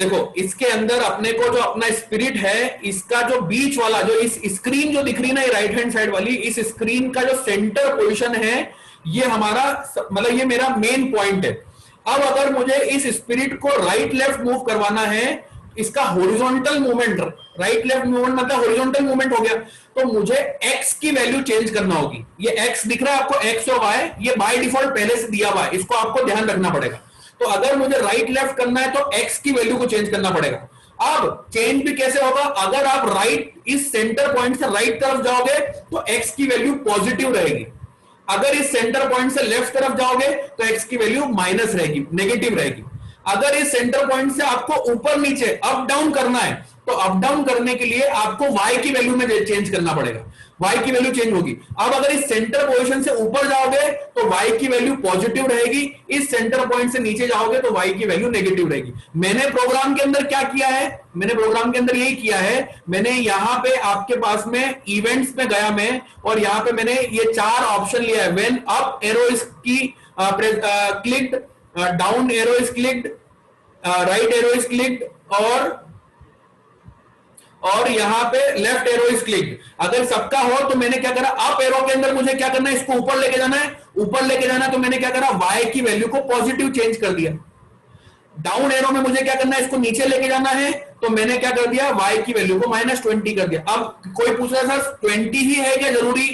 देखो इसके अंदर अपने को जो अपना स्पिरिट है, इसका जो बीच वाला जो इस स्क्रीन जो दिख रही ना, राइट हैंड साइड वाली, इस स्क्रीन का जो सेंटर पोजीशन है, ये हमारा मतलब ये मेरा मेन पॉइंट है। अब अगर मुझे इस स्पिरिट को राइट लेफ्ट मूव करवाना है, इसका horizontal movement, right left movement मतलब हॉरिजॉन्टल मूवमेंट हो गया, तो मुझे x की वैल्यू चेंज करना होगी। ये x दिख रहा है आपको, x और y, ये बाय डिफॉल्ट पहले से दिया हुआ है, इसको आपको ध्यान रखना पड़ेगा। तो अगर मुझे राइट लेफ्ट करना है तो x की वैल्यू को चेंज करना पड़ेगा। अब चेंज भी कैसे होगा, अगर आप राइट इस सेंटर पॉइंट से राइट तरफ जाओगे तो x की वैल्यू पॉजिटिव रहेगी, अगर इस सेंटर पॉइंट से लेफ्ट तरफ जाओगे तो x की वैल्यू माइनस रहेगी, नेगेटिव रहेगी। अगर इस सेंटर पॉइंट से आपको ऊपर नीचे अप डाउन करना है तो अप डाउन करने के लिए आपको y की वैल्यू में चेंज करना पड़ेगा, y की वैल्यू चेंज होगी। अब अगर इस सेंटर पोजीशन से ऊपर जाओगे तो y की वैल्यू पॉजिटिव रहेगी, इस सेंटर पॉइंट से नीचे जाओगे तो y की वैल्यू नेगेटिव रहेगी। मैंने प्रोग्राम के अंदर क्या किया है, मैंने प्रोग्राम के अंदर यही किया है, मैंने यहां पे आपके पास में इवेंट्स में गया मैं, और यहां पे मैंने ये 4 ऑप्शन लिया है। व्हेन अप एरो इज की clicked, down arrow is clicked, right arrow is clicked, और यहां पे लेफ्ट एरो इज क्लिक्ड। अगर सबका हो तो मैंने क्या करा, अप एरो के अंदर मुझे क्या करना है, इसको ऊपर लेके जाना है, ऊपर लेके जाना है, तो मैंने क्या करा, y की वैल्यू को पॉजिटिव चेंज कर दिया। डाउन एरो में मुझे क्या करना है, इसको नीचे लेके जाना है, तो मैंने क्या कर दिया, y की वैल्यू को -20 कर दिया। अब कोई पूछ रहा है सर 20 ही है क्या जरूरी,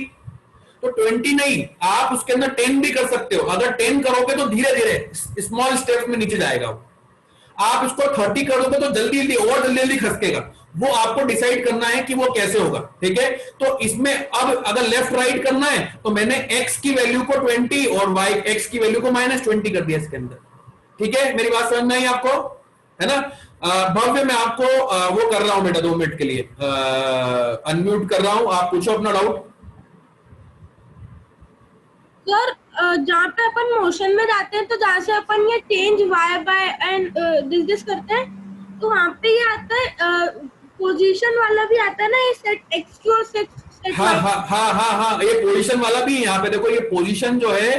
तो 20 नहीं, आप उसके अंदर 10 भी कर सकते हो। अगर 10 करोगे तो धीरे धीरे स्मॉल स्टेप्स में नीचे जाएगा। आप इसको 30 कर दोगे तो जल्दी जल्दी और जल्दी जल्दी खसकेगा, वो आपको डिसाइड करना है कि वो कैसे होगा, ठीक है। तो इसमें अब अगर लेफ्ट राइट करना है तो मैंने x की वैल्यू को 20 और y x की वैल्यू को -20 कर दिया इसके अंदर, ठीक है। मेरी बात समझ में आई आपको, है ना? भव्य मैं आपको वो कर रहा हूं बेटा 2 मिनट के लिए अनम्यूट कर रहा हूं, आप पूछो अपना डाउट। सर जहाँ पे अपन मोशन में जाते हैं तो जहाँ से अपन ये चेंज y एंड दिस करते हैं तो वहाँ पे ये आता है पोजीशन वाला भी आता है ना, ये सेट x की और सेट हाँ, ये पोजीशन वाला भी है। यहाँ पे देखो ये पोजीशन जो है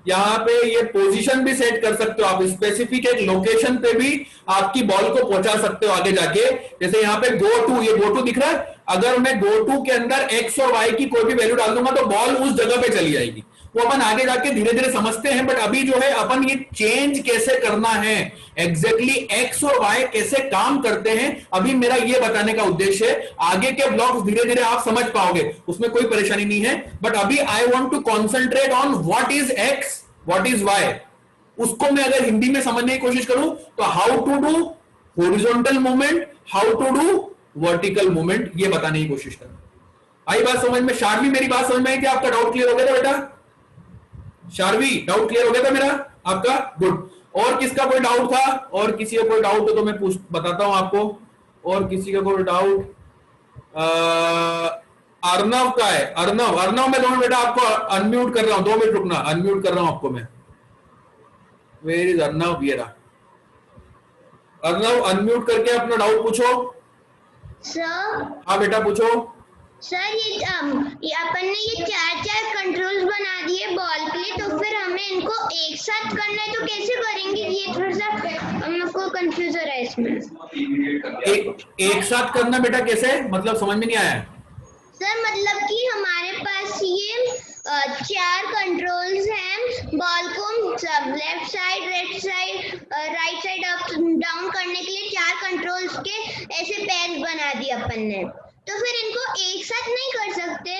यहाँ पे ये पोजीशन भी सेट कर सकते हो आप, स्पेसिफिक एक लोकेशन पे भी आपकी बॉल को पहुंचा सकते हो आगे जाके। जैसे यहाँ पे गो टू, ये गो टू दिख रहा है, अगर मैं गो टू के अंदर एक्स और वाई की कोई भी वैल्यू डाल दूंगा तो बॉल उस जगह पे चली जाएगी। वो अपन आगे जाके धीरे धीरे समझते हैं, बट अभी जो है अपन ये चेंज कैसे करना है, एग्जैक्टली एक्स और वाई कैसे काम करते हैं, अभी मेरा ये बताने का उद्देश्य है। आगे के ब्लॉक्स धीरे धीरे आप समझ पाओगे, उसमें कोई परेशानी नहीं है, बट अभी I want to concentrate on what is X what is Y. उसको मैं अगर हिंदी में समझने की कोशिश करूं तो how to do horizontal movement, how to do vertical movement, ये बताने की कोशिश करूं। आई बात समझ में? शार्वी मेरी बात समझ में आई कि आपका डाउट क्लियर हो गया था बेटा? शार्वी डाउट क्लियर हो गया था मेरा आपका? गुड। और किसका कोई डाउट था? और किसी का कोई डाउट हो तो मैं बताता हूं आपको। और किसी का कोई डाउट? अर्नव का है। अर्नव, अर्नव मैं 2 मिनट बेटा आपको अनम्यूट कर रहा हूं, 2 मिनट रुकना, अनम्यूट कर रहा हूं आपको मैं। Where is Arnav? ये रहा। अर्नव अनम्यूट करके अपना डाउट पूछो। सर हाँ बेटा पूछो। सर ये अपन ने ये 4 कंट्रोल्स बना दिए बॉल के लिए, तो फिर हमें इनको एक साथ करना है तो कैसे करेंगे? ये थोड़ा सा हमको कंफ्यूज हो रहा है इसमें। एक साथ करना बेटा कैसे, मतलब समझ में नहीं आया? सर मतलब कि हमारे पास ये 4 कंट्रोल्स हैं, बॉल को left side, right side, up down करने के लिए 4 कंट्रोल्स के ऐसे पैर बना दिए अपन ने, तो फिर इनको एक साथ नहीं कर सकते?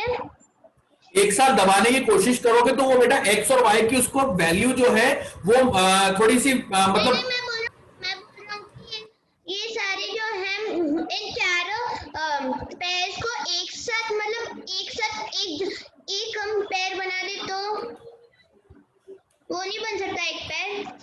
एक साथ दबाने की कोशिश करोगे तो वो बेटा एक्स और वाई की उसको वैल्यू जो है वो थोड़ी सी मतलब मैं बोल रहा हूँ कि ये सारे जो हैं इन चारों पैर्स को एक साथ, मतलब एक हम पैर बना दे तो वो नहीं बन सकता एक पैर?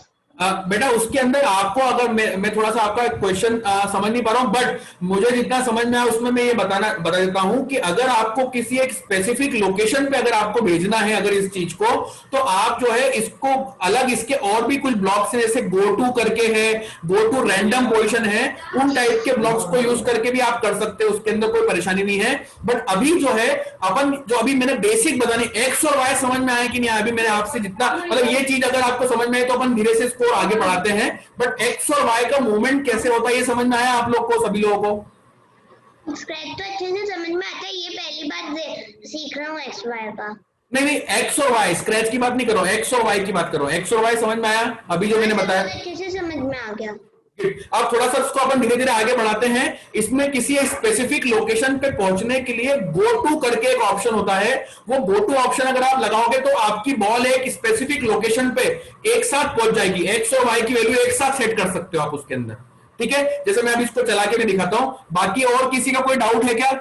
बेटा उसके अंदर आपको अगर मैं थोड़ा सा आपका क्वेश्चन समझ नहीं पा रहा हूं, बट मुझे जितना समझ में आया उसमें मैं ये बता देता हूं कि अगर आपको किसी एक स्पेसिफिक लोकेशन पे अगर आपको भेजना है अगर इस चीज को, तो आप जो है इसको अलग, इसके और भी कुछ ब्लॉक्स हैं, जैसे गो टू करके है, गो टू रैंडम पोजिशन है, उन टाइप के ब्लॉक्स को यूज करके भी आप कर सकते हो, उसके अंदर कोई परेशानी नहीं है। बट अभी जो है अपन जो अभी मैंने बेसिक बताने, एक्स और वाई समझ में आया कि नहीं? अभी मैंने आपसे जितना मतलब ये चीज अगर आपको समझ में आए तो अपन धीरे से इसको आगे बढ़ाते हैं, बट एक्स और वाई का मूवमेंट कैसे होता है ये समझ में आया आप लोग को, सभी लोगों को? स्क्रैच तो अच्छे से समझ में आता है, ये पहली बार सीख रहा हूँ एक्स वाई का। नहीं, एक्स और वाई, स्क्रैच की बात नहीं करो, एक्स और वाई की बात करो। एक्स और वाई समझ में आया अभी जो मैंने बताया? अच्छे से समझ में आ गया। अब थोड़ा सा इसको अपन धीरे धीरे आगे बढ़ाते हैं। इसमें किसी स्पेसिफिक लोकेशन पे पहुंचने के लिए गो टू करके एक ऑप्शन होता है, वो गो टू ऑप्शन अगर आप लगाओगे तो आपकी बॉल एक स्पेसिफिक लोकेशन पे एक साथ पहुंच जाएगी। एक्स और वाई की वैल्यू एक साथ सेट कर सकते हो आप उसके अंदर, ठीक है? जैसे मैं अभी इसको चला के भी दिखाता हूं। बाकी और किसी का कोई डाउट है क्या?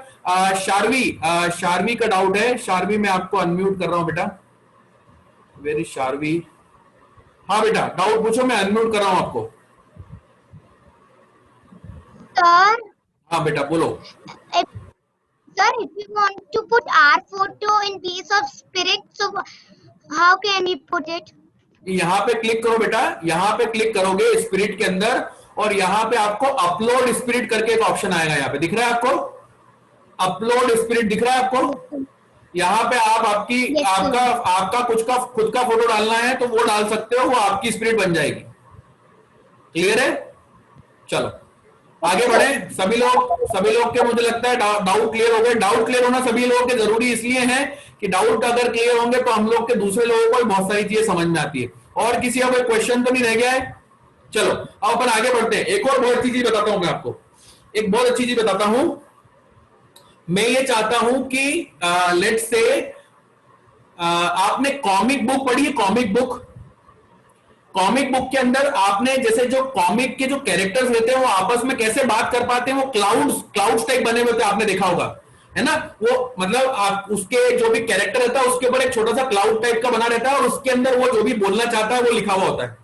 शार्वी का डाउट है। शार्वी मैं आपको अनम्यूट कर रहा हूं बेटा। वेरी शार्वी, हाँ बेटा डाउट पूछो, मैं अनम्यूट कर रहा हूं आपको। Sir, हाँ बेटा बोलो। if you want to put our photo in place of spirit, so how can we put it? यहाँ पे क्लिक करो बेटा, यहाँ पे क्लिक करोगे स्पिरिट के अंदर, और यहाँ पे आपको अपलोड स्पिरिट करके एक ऑप्शन आएगा। यहाँ पे दिख रहा है आपको? अपलोड स्पिरिट दिख रहा है आपको? यहाँ पे आप आपका खुद का फोटो डालना है तो वो डाल सकते हो, वो आपकी स्पिरिट बन जाएगी। क्लियर है? चलो आगे बढ़े सभी लोग के मुझे लगता है डाउट क्लियर हो गए। डाउट क्लियर होना सभी लोगों के जरूरी इसलिए है कि डाउट अगर क्लियर होंगे तो हम लोग के दूसरे लोगों को भी बहुत सारी चीजें समझ में आती है। और किसी का कोई क्वेश्चन तो नहीं रह गया है? चलो अब अपन आगे बढ़ते हैं। एक और बहुत अच्छी चीज बताता हूं मैं आपको, एक बहुत अच्छी चीज बताता हूं। मैं ये चाहता हूं कि लेट्स से आपने कॉमिक बुक पढ़ी है? कॉमिक बुक के अंदर आपने जैसे जो कॉमिक के जो कैरेक्टर्स रहते हैं वो आपस में कैसे बात कर पाते हैं, वो क्लाउड्स टाइप बने हुए होते हैं, आपने देखा होगा है ना? वो मतलब आप उसके जो भी कैरेक्टर रहता है उसके ऊपर एक छोटा सा क्लाउड टाइप का बना रहता है और उसके अंदर वो जो भी बोलना चाहता है वो लिखा हुआ होता है।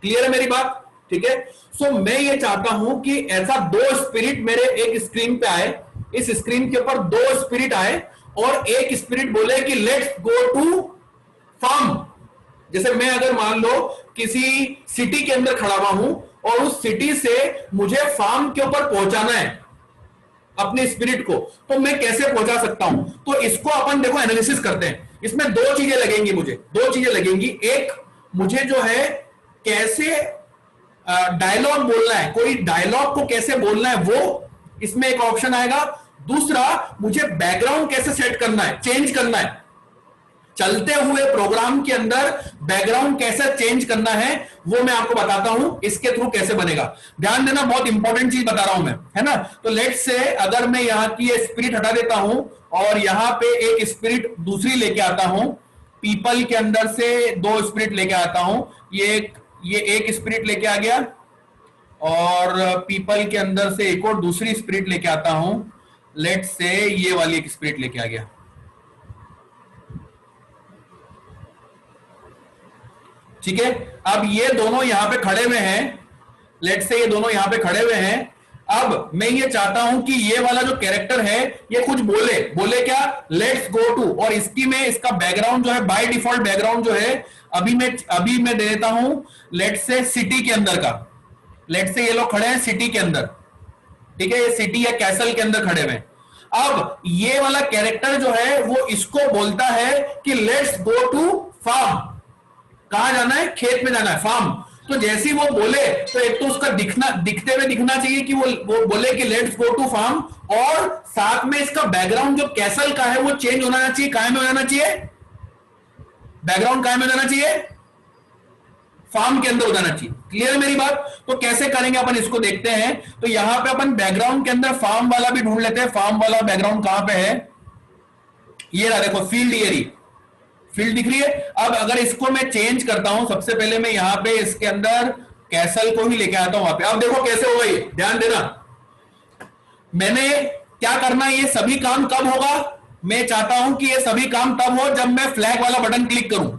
क्लियर है मेरी बात? ठीक है। सो मैं ये चाहता हूं कि ऐसा 2 स्पिरिट मेरे एक स्क्रीन पे आए, इस स्क्रीन के ऊपर 2 स्पिरिट आए और एक स्पिरिट बोले कि लेट्स गो टू फार्म। जैसे मैं अगर मान लो किसी सिटी के अंदर खड़ा हुआ हूं और उस सिटी से मुझे फार्म के ऊपर पहुंचाना है, अपने स्पिरिट को, तो मैं कैसे पहुंचा सकता हूं? तो इसको अपन देखो एनालिसिस करते हैं। इसमें दो चीजें लगेंगी, मुझे दो चीजें लगेंगी। एक, मुझे जो है कैसे डायलॉग बोलना है, कोई डायलॉग को कैसे बोलना है, वो इसमें एक ऑप्शन आएगा। दूसरा, मुझे बैकग्राउंड कैसे सेट करना है, चेंज करना है, चलते हुए प्रोग्राम के अंदर बैकग्राउंड कैसे चेंज करना है, वो मैं आपको बताता हूं इसके थ्रू कैसे बनेगा। ध्यान देना, बहुत इंपॉर्टेंट चीज बता रहा हूं मैं, है ना। तो लेट्स से अगर मैं यहां की ये स्पिरिट हटा देता हूं और यहां पे एक स्पिरिट दूसरी लेके आता हूं, पीपल के अंदर से दो स्पिरिट लेके आता हूं, ये एक स्पिरिट लेके आ गया और पीपल के अंदर से एक और दूसरी स्पिरिट लेके आता हूं, लेट्स से ये वाली एक स्पिरिट लेके आ गया। ठीक है, अब ये दोनों यहां पे खड़े हुए हैं, लेट्स से ये दोनों यहां पे खड़े हुए हैं। अब मैं ये चाहता हूं कि ये वाला जो कैरेक्टर है ये कुछ बोले क्या, लेट्स गो टू, और इसकी में इसका बैकग्राउंड जो है बाय डिफॉल्ट बैकग्राउंड जो है अभी मैं दे देता हूं लेट्स से सिटी के अंदर का। लेट्स से ये लोग खड़े हैं सिटी के अंदर, ठीक है, ये सिटी या कैसल के अंदर खड़े हुए। अब ये वाला कैरेक्टर जो है वो इसको बोलता है कि लेट्स गो टू फार्म। कहां जाना है? खेत में जाना है, फार्म। तो जैसे ही वो बोले तो एक तो उसका दिखते हुए दिखना चाहिए कि वो बोले कि लेट्स गो टू फार्म, और साथ में इसका बैकग्राउंड जो कैसल का है वो चेंज होना चाहिए, कायम हो जाना चाहिए, बैकग्राउंड कायम हो जाना चाहिए, फार्म के अंदर हो जाना चाहिए। क्लियर है मेरी बात? तो कैसे करेंगे अपन इसको देखते हैं। तो यहां पे अपन बैकग्राउंड के अंदर फार्म वाला भी ढूंढ लेते हैं। फार्म वाला बैकग्राउंड कहां पे है? ये रहा, देखो फील्ड एरिया, फील्ड दिख रही है। अब अगर इसको मैं चेंज करता हूं, सबसे पहले मैं यहां पे इसके अंदर कैसल को ही लेके आता हूं वहां पे। अब देखो कैसे होगा ये, ध्यान देना। मैंने क्या करना है, ये सभी काम कब होगा? मैं चाहता हूं कि ये सभी काम तब हो जब मैं फ्लैग वाला बटन क्लिक करूं।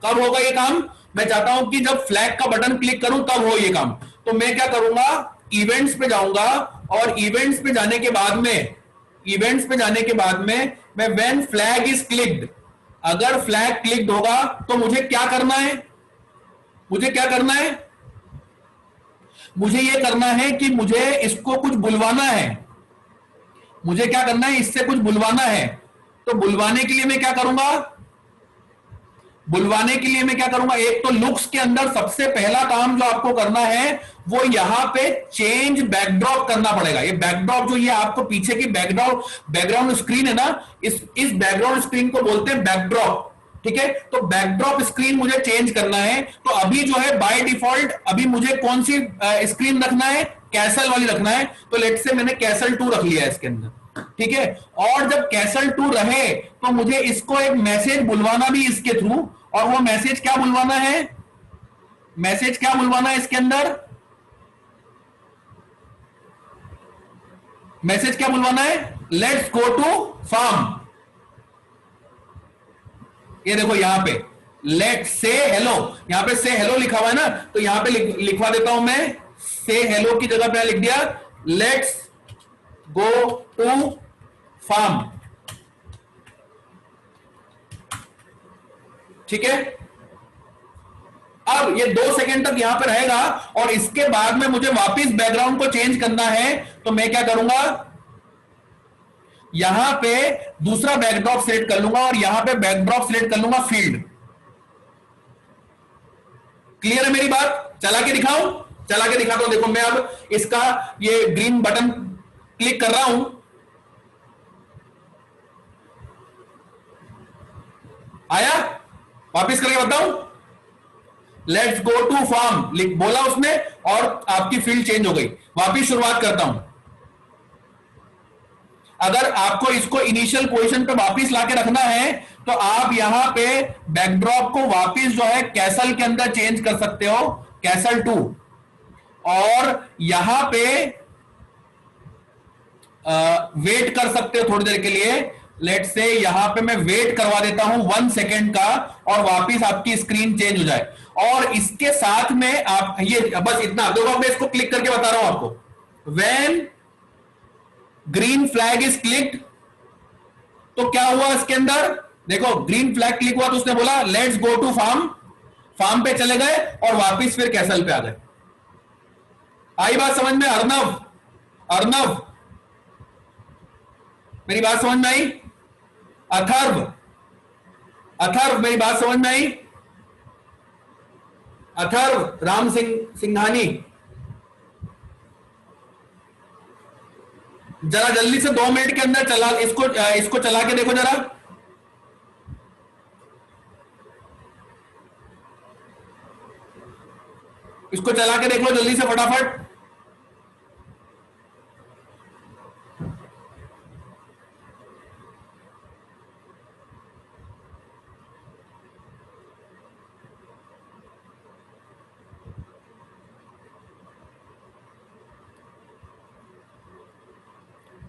कब होगा ये काम? मैं चाहता हूं कि जब फ्लैग का बटन क्लिक करूं तब हो ये काम। तो मैं क्या करूंगा, इवेंट्स पे जाऊंगा और इवेंट्स पे जाने के बाद में मैं व्हेन फ्लैग इज क्लिक्ड, अगर फ्लैग क्लिक्ड होगा तो मुझे क्या करना है? मुझे ये करना है कि मुझे इसको कुछ बुलवाना है। मुझे क्या करना है? इससे कुछ बुलवाना है। तो बुलवाने के लिए मैं क्या करूंगा? एक तो लुक्स के अंदर सबसे पहला काम जो आपको करना है वो यहां पे चेंज बैकड्रॉप करना पड़ेगा। ये बैकड्रॉप जो ये आपको पीछे की बैकग्राउंड स्क्रीन है ना, इस बैकग्राउंड स्क्रीन को बोलते हैं बैकड्रॉप। ठीक है, तो बैकड्रॉप स्क्रीन मुझे चेंज करना है। तो अभी जो है बाय डिफॉल्ट अभी मुझे कौन सी स्क्रीन रखना है? कैसल वाली रखना है। तो लेट्स से मैंने कैसल 2 रख लिया है इसके अंदर, ठीक है। और जब कैसल 2 रहे तो मुझे इसको एक मैसेज बुलवाना भी इसके थ्रू, और वो मैसेज क्या बुलवाना है? इसके अंदर मैसेज क्या बुलवाना है? Let's go to farm. ये देखो यहां पे लेट्स से हेलो, यहां पे से हेलो लिखा हुआ है ना, तो यहां पे लिखवा देता हूं मैं, से हेलो की जगह पे लिख दिया लेट्स गो टू फार्म। ठीक है, अब ये 2 सेकंड तक यहां पे रहेगा और इसके बाद में मुझे वापस बैकग्राउंड को चेंज करना है। तो मैं क्या करूंगा, यहां पे दूसरा बैकड्रॉप सिलेक्ट कर लूंगा और यहां पे बैकड्रॉप सिलेक्ट कर लूंगा फील्ड। क्लियर है मेरी बात? चला के दिखाता हूं। देखो मैं अब इसका ये ग्रीन बटन क्लिक कर रहा हूं, आया? वापिस करके बताऊं, लेट्स गो टू फार्म बोला उसने और आपकी फील्ड चेंज हो गई। वापिस शुरुआत करता हूं। अगर आपको इसको इनिशियल पोजीशन पे वापिस लाके रखना है तो आप यहां पे बैकड्रॉप को वापिस जो है कैसल के अंदर चेंज कर सकते हो, कैसल 2, और यहां पे वेट कर सकते हो थोड़ी देर के लिए। लेट्स से यहां पे मैं वेट करवा देता हूं 1 सेकेंड का और वापिस आपकी स्क्रीन चेंज हो जाए। और इसके साथ में आप ये बस इतना देखो, मैं इसको क्लिक करके बता रहा हूं आपको। When green flag is clicked, तो क्या हुआ इसके अंदर? देखो ग्रीन फ्लैग क्लिक हुआ तो उसने बोला लेट्स गो टू फार्म पे चले गए और वापिस फिर कैसल पे आ गए। आई बात समझ में? अर्नव मेरी बात समझ में आई? अथर्व, अथर्व मेरी बात समझ में आई? अथर्व राम सिंह सिंघानी, जरा जल्दी से 2 मिनट के अंदर चला इसको चला के देखो जरा। इसको चला के देख लो जल्दी से फटाफट।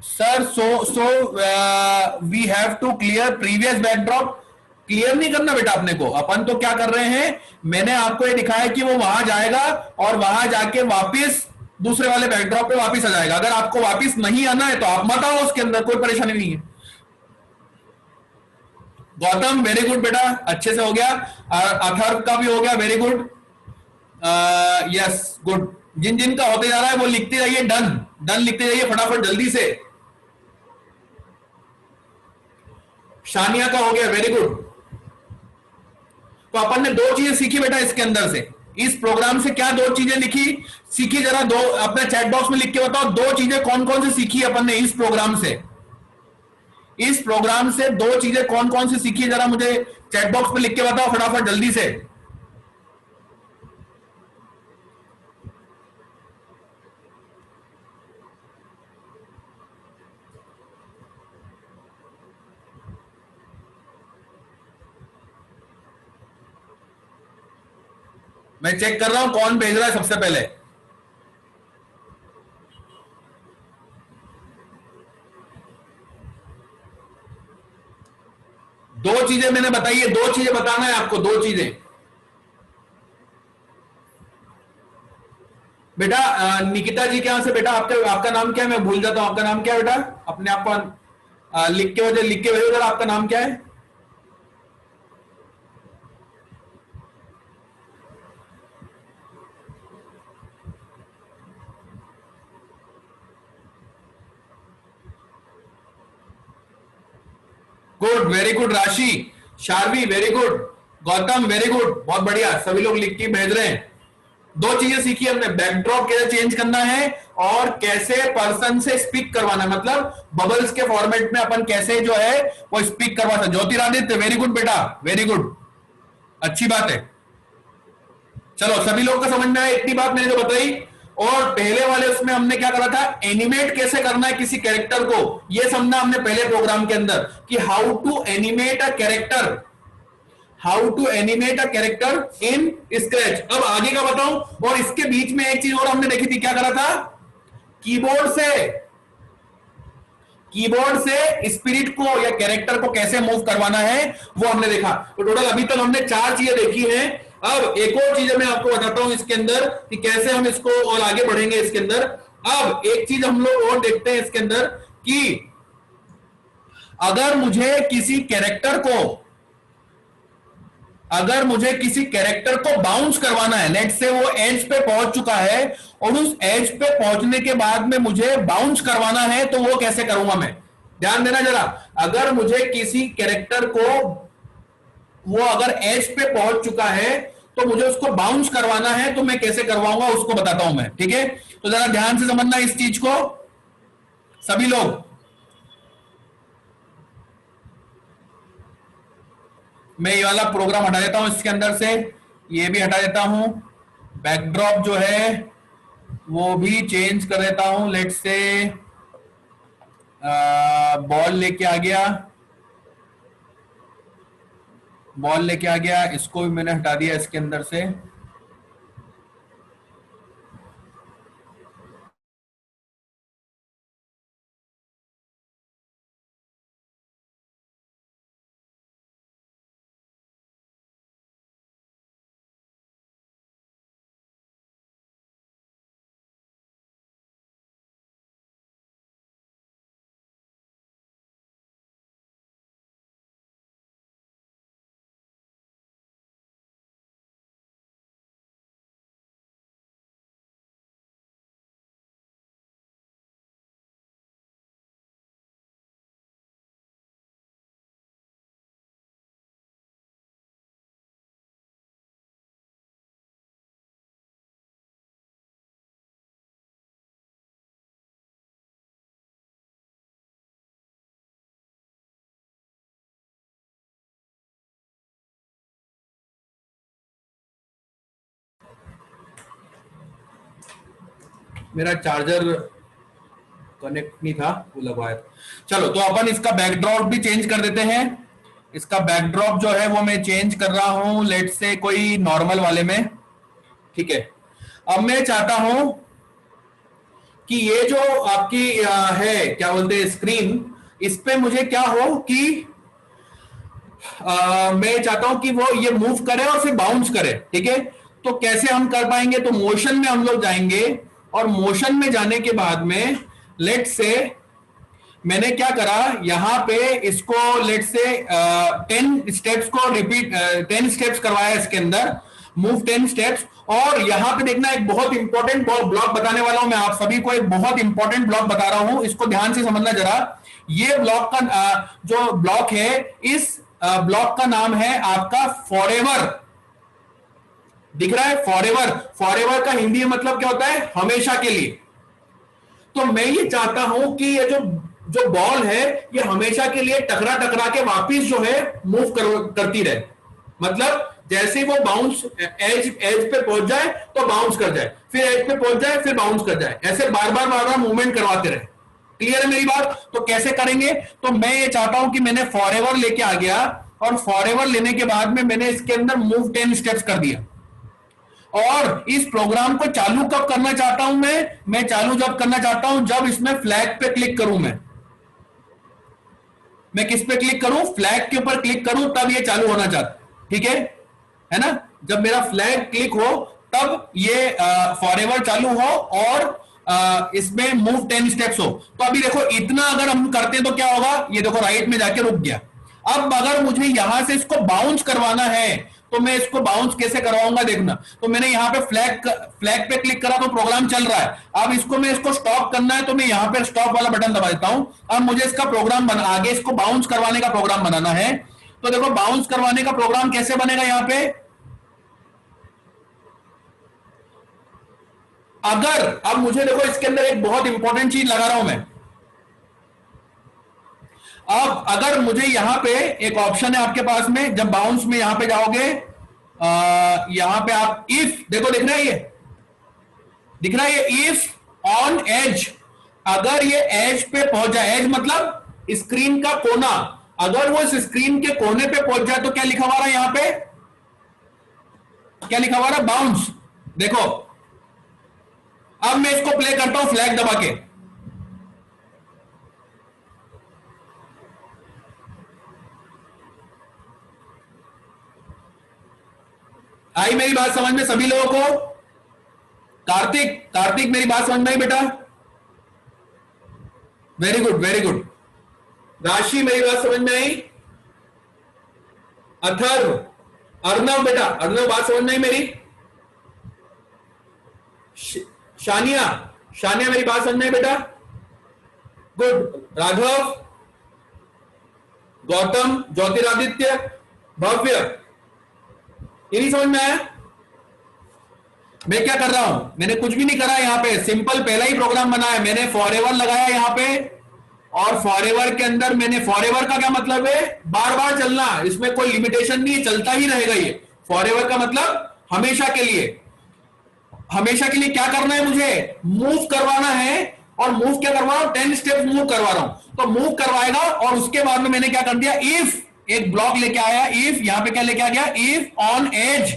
Sir so we have to clear previous backdrop. Clear नहीं करना बेटा अपने को, अपन तो क्या कर रहे हैं, मैंने आपको ये दिखाया कि वो वहां जाएगा और वहां जाके वापस दूसरे वाले बैकड्रॉप पे वापस आ जाएगा। अगर आपको वापस नहीं आना है तो आप मत आओ, उसके अंदर कोई परेशानी नहीं है। गौतम वेरी गुड बेटा, अच्छे से हो गया। अथर्व का भी हो गया, वेरी गुड, यस गुड। जिन जिन का होते जा रहा है वो लिखते जाइए, डन डन लिखते जाइए फटाफट जल्दी से। शानिया का हो गया, वेरी गुड। तो अपन ने 2 चीजें सीखी बेटा इसके अंदर से, इस प्रोग्राम से क्या 2 चीजें लिखी सीखी, जरा 2 अपने चैट बॉक्स में लिख के बताओ। 2 चीजें कौन कौन सी सीखी अपन ने इस प्रोग्राम से? इस प्रोग्राम से 2 चीजें कौन कौन सी सीखी, जरा मुझे चैट बॉक्स में लिख के बताओ फटाफट जल्दी से। मैं चेक कर रहा हूं कौन भेज रहा है सबसे पहले। दो चीजें मैंने बताई है, 2 चीजें बताना है आपको, 2 चीजें बेटा। निकिता जी के यहां से बेटा, आपका नाम क्या है? मैं भूल जाता हूं, आपका नाम क्या है बेटा? अपने आप को लिख के भेजो जरा, आपका नाम क्या है? Good, very good. Rashi, Sharvi very good, Gautam very good, बहुत बढ़िया, सभी लोग लिख के भेज रहे हैं। 2 चीजें सीखी हमने, बैकड्रॉप कैसे चेंज करना है और कैसे पर्सन से स्पीक करवाना, मतलब बबल्स के फॉर्मेट में अपन कैसे जो है वो स्पीक करवा सकते। ज्योतिरादित्य वेरी गुड बेटा, वेरी गुड, अच्छी बात है। चलो सभी लोग का समझ में आया इतनी बात मैंने जो बताई। और पहले वाले उसमें हमने क्या करा था, एनिमेट कैसे करना है किसी कैरेक्टर को, यह समझना हमने पहले प्रोग्राम के अंदर कि how to animate a character, how to animate a character in Scratch. अब आगे का बताऊं, और इसके बीच में एक चीज और हमने देखी थी, क्या करा था, कीबोर्ड से स्पिरिट को या कैरेक्टर को कैसे मूव करवाना है वो हमने देखा। तो टोटल अभी तक हमने 4 चीजें देखी हैं। अब एक और चीज मैं आपको बताता हूं इसके अंदर कि कैसे हम इसको और आगे बढ़ेंगे इसके अंदर। अब एक चीज हम लोग और देखते हैं इसके अंदर कि अगर मुझे किसी कैरेक्टर को बाउंस करवाना है, लेट से वो एज पे पहुंच चुका है और उस एज पे पहुंचने के बाद में मुझे बाउंस करवाना है, तो वो कैसे करूंगा मैं? ध्यान देना जरा, अगर मुझे किसी कैरेक्टर को, वो अगर एज पे पहुंच चुका है तो मुझे उसको बाउंस करवाना है, तो मैं कैसे करवाऊंगा उसको बताता हूं मैं, ठीक है? तो जरा ध्यान से समझना इस चीज को सभी लोग। मैं ये वाला प्रोग्राम हटा देता हूं इसके अंदर से, ये भी हटा देता हूं, बैकड्रॉप जो है वो भी चेंज कर देता हूं। लेट से बॉल लेके आ गया, इसको भी मैंने हटा दिया इसके अंदर से। मेरा चार्जर कनेक्ट नहीं था, वो लगवाया था। चलो, तो अपन इसका बैकड्रॉप भी चेंज कर देते हैं। इसका बैकड्रॉप जो है वो मैं चेंज कर रहा हूं, लेट से कोई नॉर्मल वाले में। ठीक है, अब मैं चाहता हूं कि ये जो आपकी है क्या बोलते हैं स्क्रीन, इस पे मुझे क्या हो कि मैं चाहता हूं कि वो ये मूव करे और फिर बाउंस करे। ठीक है, तो कैसे हम कर पाएंगे? तो मोशन में हम लोग जाएंगे, और मोशन में जाने के बाद में लेट से मैंने क्या करा, यहां पे इसको लेट से 10 स्टेप्स को रिपीट, 10 स्टेप्स करवाया इसके अंदर, मूव 10 स्टेप्स। और यहां पे देखना, एक बहुत इंपॉर्टेंट ब्लॉक बताने वाला हूं मैं आप सभी को, एक बहुत इंपॉर्टेंट ब्लॉक बता रहा हूं, इसको ध्यान से समझना जरा। ये ब्लॉक का जो ब्लॉक है, इस ब्लॉक का नाम है आपका फॉरएवर। दिख रहा है? फॉरएवर। फॉरएवर का हिंदी में मतलब क्या होता है? हमेशा के लिए। तो मैं ये चाहता हूं कि ये जो बॉल है, ये हमेशा के लिए टकरा टकरा के वापिस जो है मूव करती रहे। मतलब जैसे वो बाउंस एज पे पहुंच जाए तो बाउंस कर जाए, फिर एज पे पहुंच जाए, फिर बाउंस कर जाए, ऐसे बार बार मूवमेंट करवाते रहे। क्लियर है मेरी बात? तो कैसे करेंगे? तो मैं ये चाहता हूं कि मैंने फॉरएवर लेके आ गया, और फॉरएवर लेने के बाद में मैंने इसके अंदर मूव 10 स्टेप्स कर दिया। और इस प्रोग्राम को चालू कब करना चाहता हूं मैं चालू जब करना चाहता हूं जब इसमें फ्लैग पे क्लिक करूं। मैं किस पे क्लिक करूं? फ्लैग के ऊपर क्लिक करूं, तब ये चालू होना चाहता। ठीक है ना? जब मेरा फ्लैग क्लिक हो तब ये फॉरएवर चालू हो, और इसमें मूव 10 स्टेप्स हो। तो अभी देखो, इतना अगर हम करते हैं तो क्या होगा? ये देखो राइट में जाके रुक गया। अब अगर मुझे यहां से इसको बाउंस करवाना है, तो मैं इसको बाउंस कैसे करवाऊंगा देखना। तो मैंने यहां पे फ्लैग पे क्लिक करा तो प्रोग्राम चल रहा है। अब इसको स्टॉप करना है, तो मैं यहां पे स्टॉप वाला बटन दबा देता हूं। अब मुझे इसका प्रोग्राम आगे इसको बाउंस करवाने का प्रोग्राम बनाना है। तो देखो, बाउंस करवाने का प्रोग्राम कैसे बनेगा यहां पे। अब मुझे देखो, इसके अंदर एक बहुत इंपॉर्टेंट चीज लगा रहा हूं मैं। अब अगर मुझे यहां पे एक ऑप्शन है आपके पास में, जब बाउंस में यहां पे जाओगे, यहां पे आप इफ, देखो दिख रहा है, ये दिख रहा है, ये इफ ऑन एज, अगर ये एज पे पहुंच जाए, एज मतलब स्क्रीन का कोना, अगर वो इस स्क्रीन के कोने पे पहुंच जाए तो क्या लिखा हुआ रहा है यहां पे? क्या लिखा हुआ रहा? बाउंस। देखो, अब मैं इसको प्ले करता हूं फ्लैग दबा के। आई मेरी बात समझ में सभी लोगों को? कार्तिक मेरी बात समझ में आई बेटा? Very good, very good. राशि मेरी बात समझ में आई? अथर्व, अर्णव बेटा, अर्णव बात समझ में आई मेरी? शानिया मेरी बात समझ में आई बेटा? गुड। राघव, गौतम, ज्योतिरादित्य, भव्य, ये नहीं समझ में आया? मैं क्या कर रहा हूं? मैंने कुछ भी नहीं करा यहां पे, सिंपल पहला ही प्रोग्राम बनाया मैंने। फॉरएवर लगाया यहां पे, और फॉरएवर के अंदर मैंने, फॉरएवर का क्या मतलब है? बार बार चलना, इसमें कोई लिमिटेशन नहीं, चलता ही रहेगा ये। फॉरएवर का मतलब हमेशा के लिए। हमेशा के लिए क्या करना है मुझे? मूव करवाना है। और मूव क्या करवा रहा हूं? 10 स्टेप्स मूव करवा रहा हूं। तो मूव करवाएगा, और उसके बाद में मैंने क्या कर दिया? इफ एक ब्लॉक लेके आया, इफ यहां पे क्या लेके आ गया? इफ ऑन एज,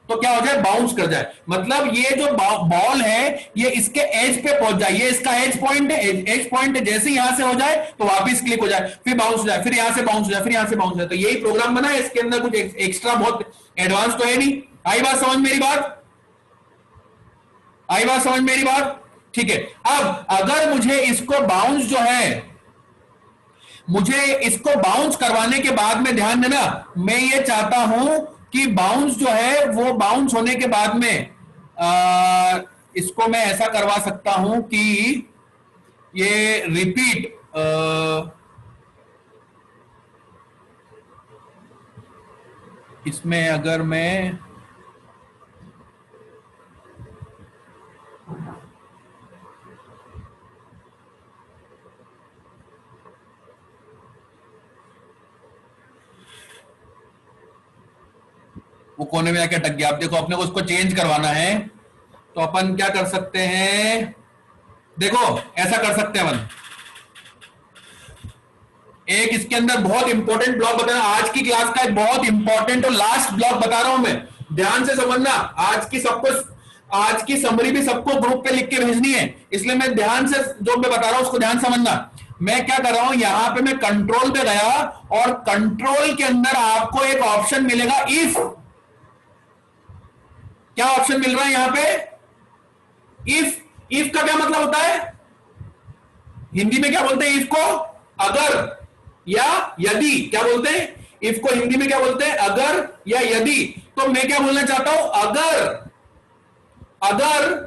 तो क्या हो जाए? बाउंस कर जाए। मतलब ये जो बॉल है, ये इसके एज पे पहुंच जाए, ये इसका एज पॉइंट है। एज पॉइंट है, जैसे यहां से हो जाए तो वापस क्लिक हो जाए, फिर बाउंस हो जाए, फिर यहां से बाउंस हो जाए, फिर यहां से बाउंस हो जाए। तो यही प्रोग्राम बना है, इसके अंदर कुछ एक्स्ट्रा बहुत एडवांस तो है नहीं। आई बात समझ मेरी बात? आई बात समझ मेरी बात? ठीक है। अब अगर मुझे इसको बाउंस जो है, मुझे इसको बाउंस करवाने के बाद में ध्यान देना, मैं ये चाहता हूं कि बाउंस जो है वो बाउंस होने के बाद में इसको मैं ऐसा करवा सकता हूं कि ये रिपीट, इसमें अगर मैं वो कोने में आके अटक गया। आप देखो, अपने को उसको चेंज करवाना है, तो अपन क्या कर सकते हैं, देखो ऐसा कर सकते हैं अपन, एक इसके अंदर बहुत इंपॉर्टेंट ब्लॉक बताना, आज की क्लास का एक बहुत इंपॉर्टेंट और लास्ट ब्लॉक बता रहा हूं मैं, ध्यान से समझना। आज की समरी भी सबको ग्रुप पे लिख के भेजनी है, इसलिए मैं ध्यान से जो मैं बता रहा हूं उसको ध्यान समझना। मैं क्या कर रहा हूं, यहां पे मैं कंट्रोल पे गया और कंट्रोल के अंदर आपको एक ऑप्शन मिलेगा इफ। क्या ऑप्शन मिल रहा है यहां पे, इफ। इफ का क्या मतलब होता है, हिंदी में क्या बोलते हैं इफ को, अगर या यदि। क्या बोलते हैं इफ को हिंदी में, क्या बोलते हैं अगर या यदि। तो मैं क्या बोलना चाहता हूं, अगर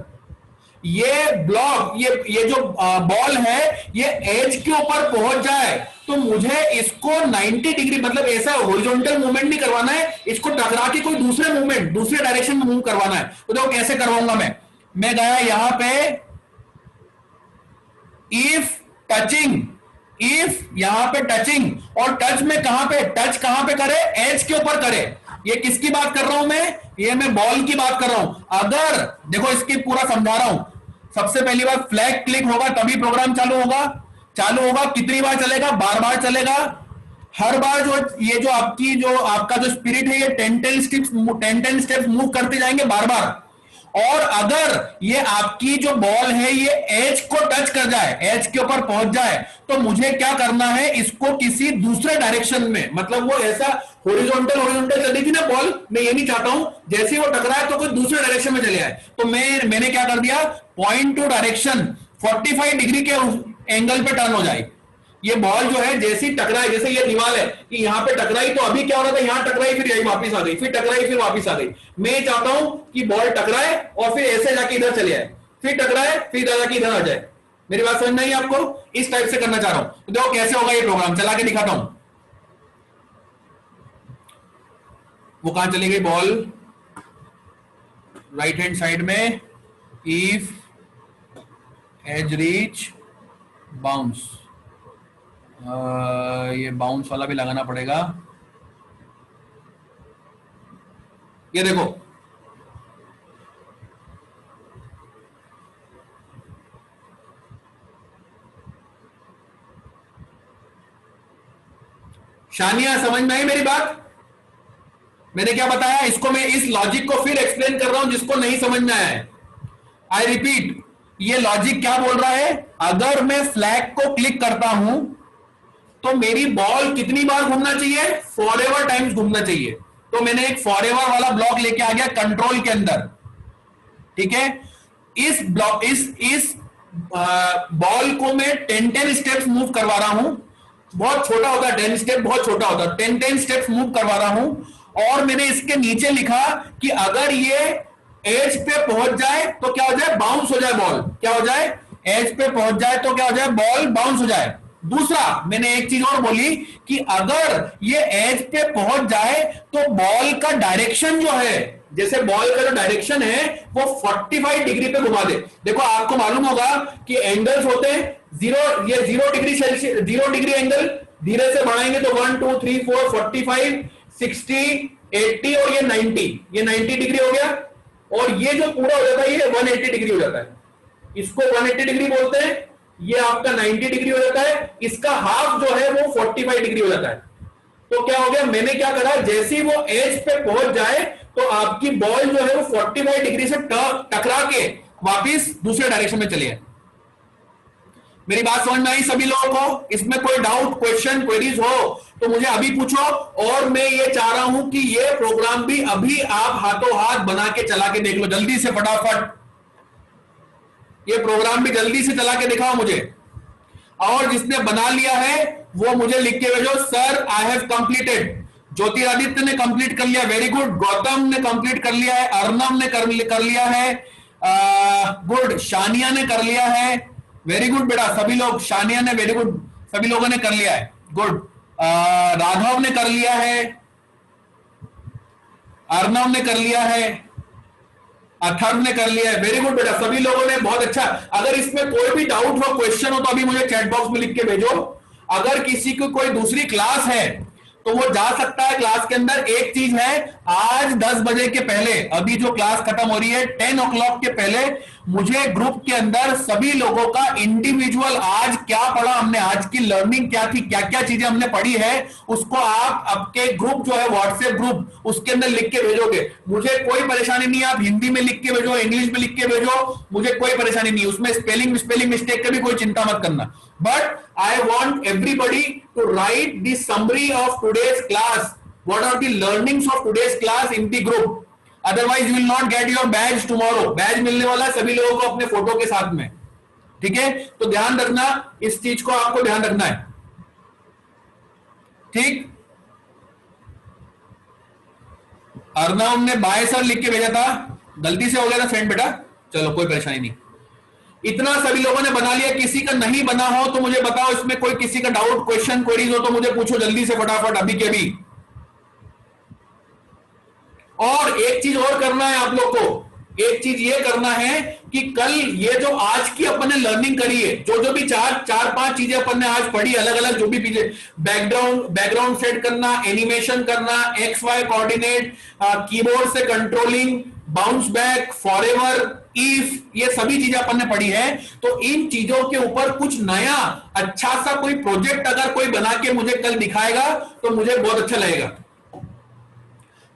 ये ब्लॉक, ये जो बॉल है ये एज के ऊपर पहुंच जाए तो मुझे इसको 90 डिग्री, मतलब ऐसा हॉरिजॉन्टल मूवमेंट नहीं करवाना है, इसको टकरा के कोई दूसरे मूवमेंट, दूसरे डायरेक्शन में मूव करवाना है। तो देखो कैसे करवाऊंगा मैं गया यहां पे इफ टचिंग, इफ यहां पे टचिंग, और टच में कहां पे करे, एज के ऊपर करे। ये किसकी बात कर रहा हूं मैं बॉल की बात कर रहा हूं। अगर देखो इसकी पूरा समझा रहा हूं, सबसे पहली बार फ्लैग क्लिक होगा तभी प्रोग्राम चालू होगा। कितनी बार चलेगा, बार चलेगा। हर बार जो आपका जो स्पिरिट है ये 10 स्टेप्स मूव करते जाएंगे बार। और अगर ये आपकी जो बॉल है ये एज को टच कर जाए, एज के ऊपर पहुंच जाए, तो मुझे क्या करना है, इसको किसी दूसरे डायरेक्शन में, मतलब वो ऐसा हॉरिजॉन्टल चल रही थी ना बॉल, मैं ये नहीं चाहता हूं जैसे वो टकराए तो कोई दूसरे डायरेक्शन में चले आए। तो मैंने क्या कर दिया, पॉइंट टू डायरेक्शन 45 डिग्री के एंगल पे टर्न हो जाए। ये बॉल जो है जैसी टकराई, जैसे ये दीवार है कि यहां पे टकराई तो अभी क्या हो रहा था, यहां टकराई फिर यही वापस आ गई, फिर टकराई फिर वापस आ गई। मैं चाहता हूं कि बॉल टकराए और फिर ऐसे जाके इधर चले आए, फिर टकराए फिर इधर जाके इधर आ जाए। मेरी बात समझ में आई आपको, इस टाइप से करना चाह रहा हूं। तो देखो कैसे होगा ये प्रोग्राम, चला के दिखाता हूं। वो कहां चली गई बॉल, राइट हैंड साइड में, इफ एज रीच बाउंस, ये बाउंस वाला भी लगाना पड़ेगा। ये देखो शानिया, समझ में आई मेरी बात, मैंने क्या बताया, इसको मैं इस लॉजिक को फिर एक्सप्लेन कर रहा हूं जिसको नहीं समझ में आया है। आई रिपीट, ये लॉजिक क्या बोल रहा है, अगर मैं फ्लैग को क्लिक करता हूं तो मेरी बॉल कितनी बार घूमना चाहिए, फॉरएवर टाइम्स घूमना चाहिए। तो मैंने एक फॉरएवर वाला ब्लॉक लेके आ गया कंट्रोल के अंदर, ठीक है। इस बॉल को मैं 10 स्टेप्स मूव करवा रहा हूं, बहुत छोटा होता है 10 स्टेप, बहुत छोटा होता है, 10 स्टेप्स मूव करवा रहा हूं। और मैंने इसके नीचे लिखा कि अगर ये एज पे पहुंच जाए तो क्या हो जाए, बाउंस हो जाए बॉल, क्या हो जाए, एज पे पहुंच जाए तो क्या हो जाए, बॉल बाउंस हो जाए। दूसरा मैंने एक चीज और बोली कि अगर ये एज पे पहुंच जाए तो बॉल का डायरेक्शन जो है, जैसे बॉल का जो डायरेक्शन है वो 45 डिग्री पे घुमा दे। देखो आपको मालूम होगा कि एंगल्स होते हैं ये 0 डिग्री सेल्सियस, 0 डिग्री एंगल, धीरे से बढ़ाएंगे तो 1 2 3 4 45 60 80 और ये 90 डिग्री हो गया। और ये जो पूरा हो जाता है ये 180 डिग्री हो जाता है, इसको 180 डिग्री बोलते हैं। ये आपका 90 डिग्री हो जाता है, इसका हाफ जो है वो 45 डिग्री हो जाता है। तो क्या हो गया, मैंने क्या करा, जैसे ही वो एज पे पहुंच जाए तो आपकी बॉल जो है वो 45 डिग्री से टकरा के वापिस दूसरे डायरेक्शन में चली है। मेरी बात समझ में आई सभी लोगों को? इसमें कोई डाउट, क्वेश्चन, क्वेरीज हो तो मुझे अभी पूछो। और मैं ये चाह रहा हूं कि ये प्रोग्राम भी अभी आप हाथों हाथ बना के चला के देख लो जल्दी से, फटाफट ये प्रोग्राम भी जल्दी से चला के दिखाओ मुझे। और जिसने बना लिया है वो मुझे लिख के भेजो, sir I have completed. Jyotiraditya ने कंप्लीट कर लिया, वेरी गुड। गौतम ने कंप्लीट कर लिया है, अर्नव ने कर लिया है, गुड। शानिया ने कर लिया है, वेरी गुड बेटा सभी लोग। शानिया ने, वेरी गुड, सभी लोगों ने कर लिया है, गुड। राघव ने कर लिया है, अर्नव ने कर लिया है, अथर्व ने कर लिया है, वेरी गुड बेटा सभी लोगों ने, बहुत अच्छा। अगर इसमें कोई भी डाउट हो, क्वेश्चन हो तो अभी मुझे चैट बॉक्स में लिख के भेजो। अगर किसी को कोई दूसरी क्लास है तो वो जा सकता है क्लास के अंदर। एक चीज है, आज 10 बजे के पहले, अभी जो क्लास खत्म हो रही है 10 o'clock के पहले, मुझे ग्रुप के अंदर सभी लोगों का इंडिविजुअल आज क्या पढ़ा हमने, आज की लर्निंग क्या थी, क्या क्या चीजें हमने पढ़ी है, उसको आप आपके ग्रुप जो है व्हाट्सएप ग्रुप, उसके अंदर लिख के भेजोगे। मुझे कोई परेशानी नहीं, आप हिंदी में लिख के भेजो, इंग्लिश में लिख के भेजो, मुझे कोई परेशानी नहीं, उसमें स्पेलिंग मिस्टेक का भी कोई चिंता मत करना। But I want everybody to write the summary of today's class. What are the learnings of today's class in the group? Otherwise, you will not get your badge tomorrow. Badge मिलने वाला है सभी लोगों को अपने फोटो के साथ में, ठीक है? तो ध्यान रखना, इस चीज को आपको ध्यान रखना है, ठीक? अर्नव ने बाय सर लिख के भेजा था, गलती से हो गया था सेंड बेटा, चलो कोई परेशानी नहीं। इतना सभी लोगों ने बना लिया, किसी का नहीं बना हो तो मुझे बताओ, इसमें कोई किसी का डाउट क्वेश्चन क्वेरीज हो तो मुझे पूछो जल्दी से फटाफट अभी के अभी। और एक चीज और करना है आप लोग को, एक चीज ये करना है कि कल ये जो आज की अपन ने लर्निंग करी है, जो भी चार पांच चीजें अपन ने आज पढ़ी अलग अलग, जो भी पीछे बैकग्राउंड सेट करना, एनिमेशन करना, एक्स वाई कोऑर्डिनेट, कीबोर्ड से controlling, bounce back, forever, if, ये सभी चीजें अपन ने पढ़ी है। तो इन चीजों के ऊपर कुछ नया अच्छा सा कोई प्रोजेक्ट अगर कोई बना के मुझे कल दिखाएगा तो मुझे बहुत अच्छा लगेगा।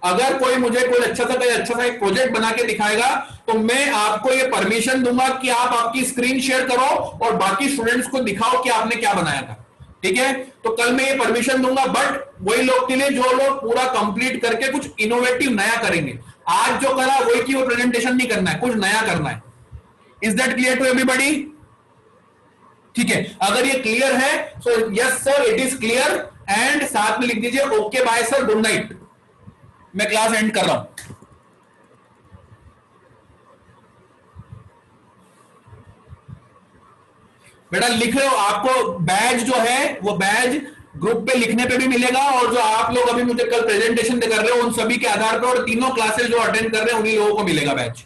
अगर कोई मुझे कोई अच्छा सा एक प्रोजेक्ट बना के दिखाएगा तो मैं आपको ये परमिशन दूंगा कि आप आपकी स्क्रीन शेयर करो और बाकी स्टूडेंट्स को दिखाओ कि आपने क्या बनाया था, ठीक है? तो कल मैं ये परमिशन दूंगा, बट वही लोग के लिए जो लोग पूरा कंप्लीट करके कुछ इनोवेटिव नया करेंगे। आज जो करा वही की वो प्रेजेंटेशन नहीं करना है, कुछ नया करना है। Is that clear to everybody? ठीक है, अगर ये क्लियर है so yes sir it is clear, and साथ में लिख दीजिए okay bye sir, good night, मैं क्लास एंड कर रहा हूं। बेटा लिख रहे हो, आपको बैज जो है वो बैज ग्रुप पे लिखने पे भी मिलेगा, और जो आप लोग अभी मुझे कल प्रेजेंटेशन कर रहे हो उन सभी के आधार पर, और तीनों क्लासेस जो अटेंड कर रहे हैं उन्हीं लोगों को मिलेगा बैच।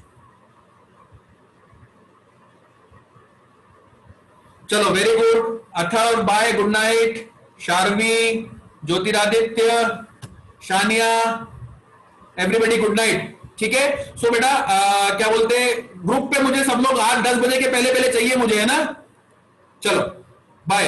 चलो very good, Atharva bye, good night, Sharvi, Jyotiraditya, Shania, everybody good night, ठीक है? सो बेटा क्या बोलते हैं, ग्रुप पे मुझे सब लोग आज 10 बजे के पहले चाहिए मुझे, है ना? चलो बाय।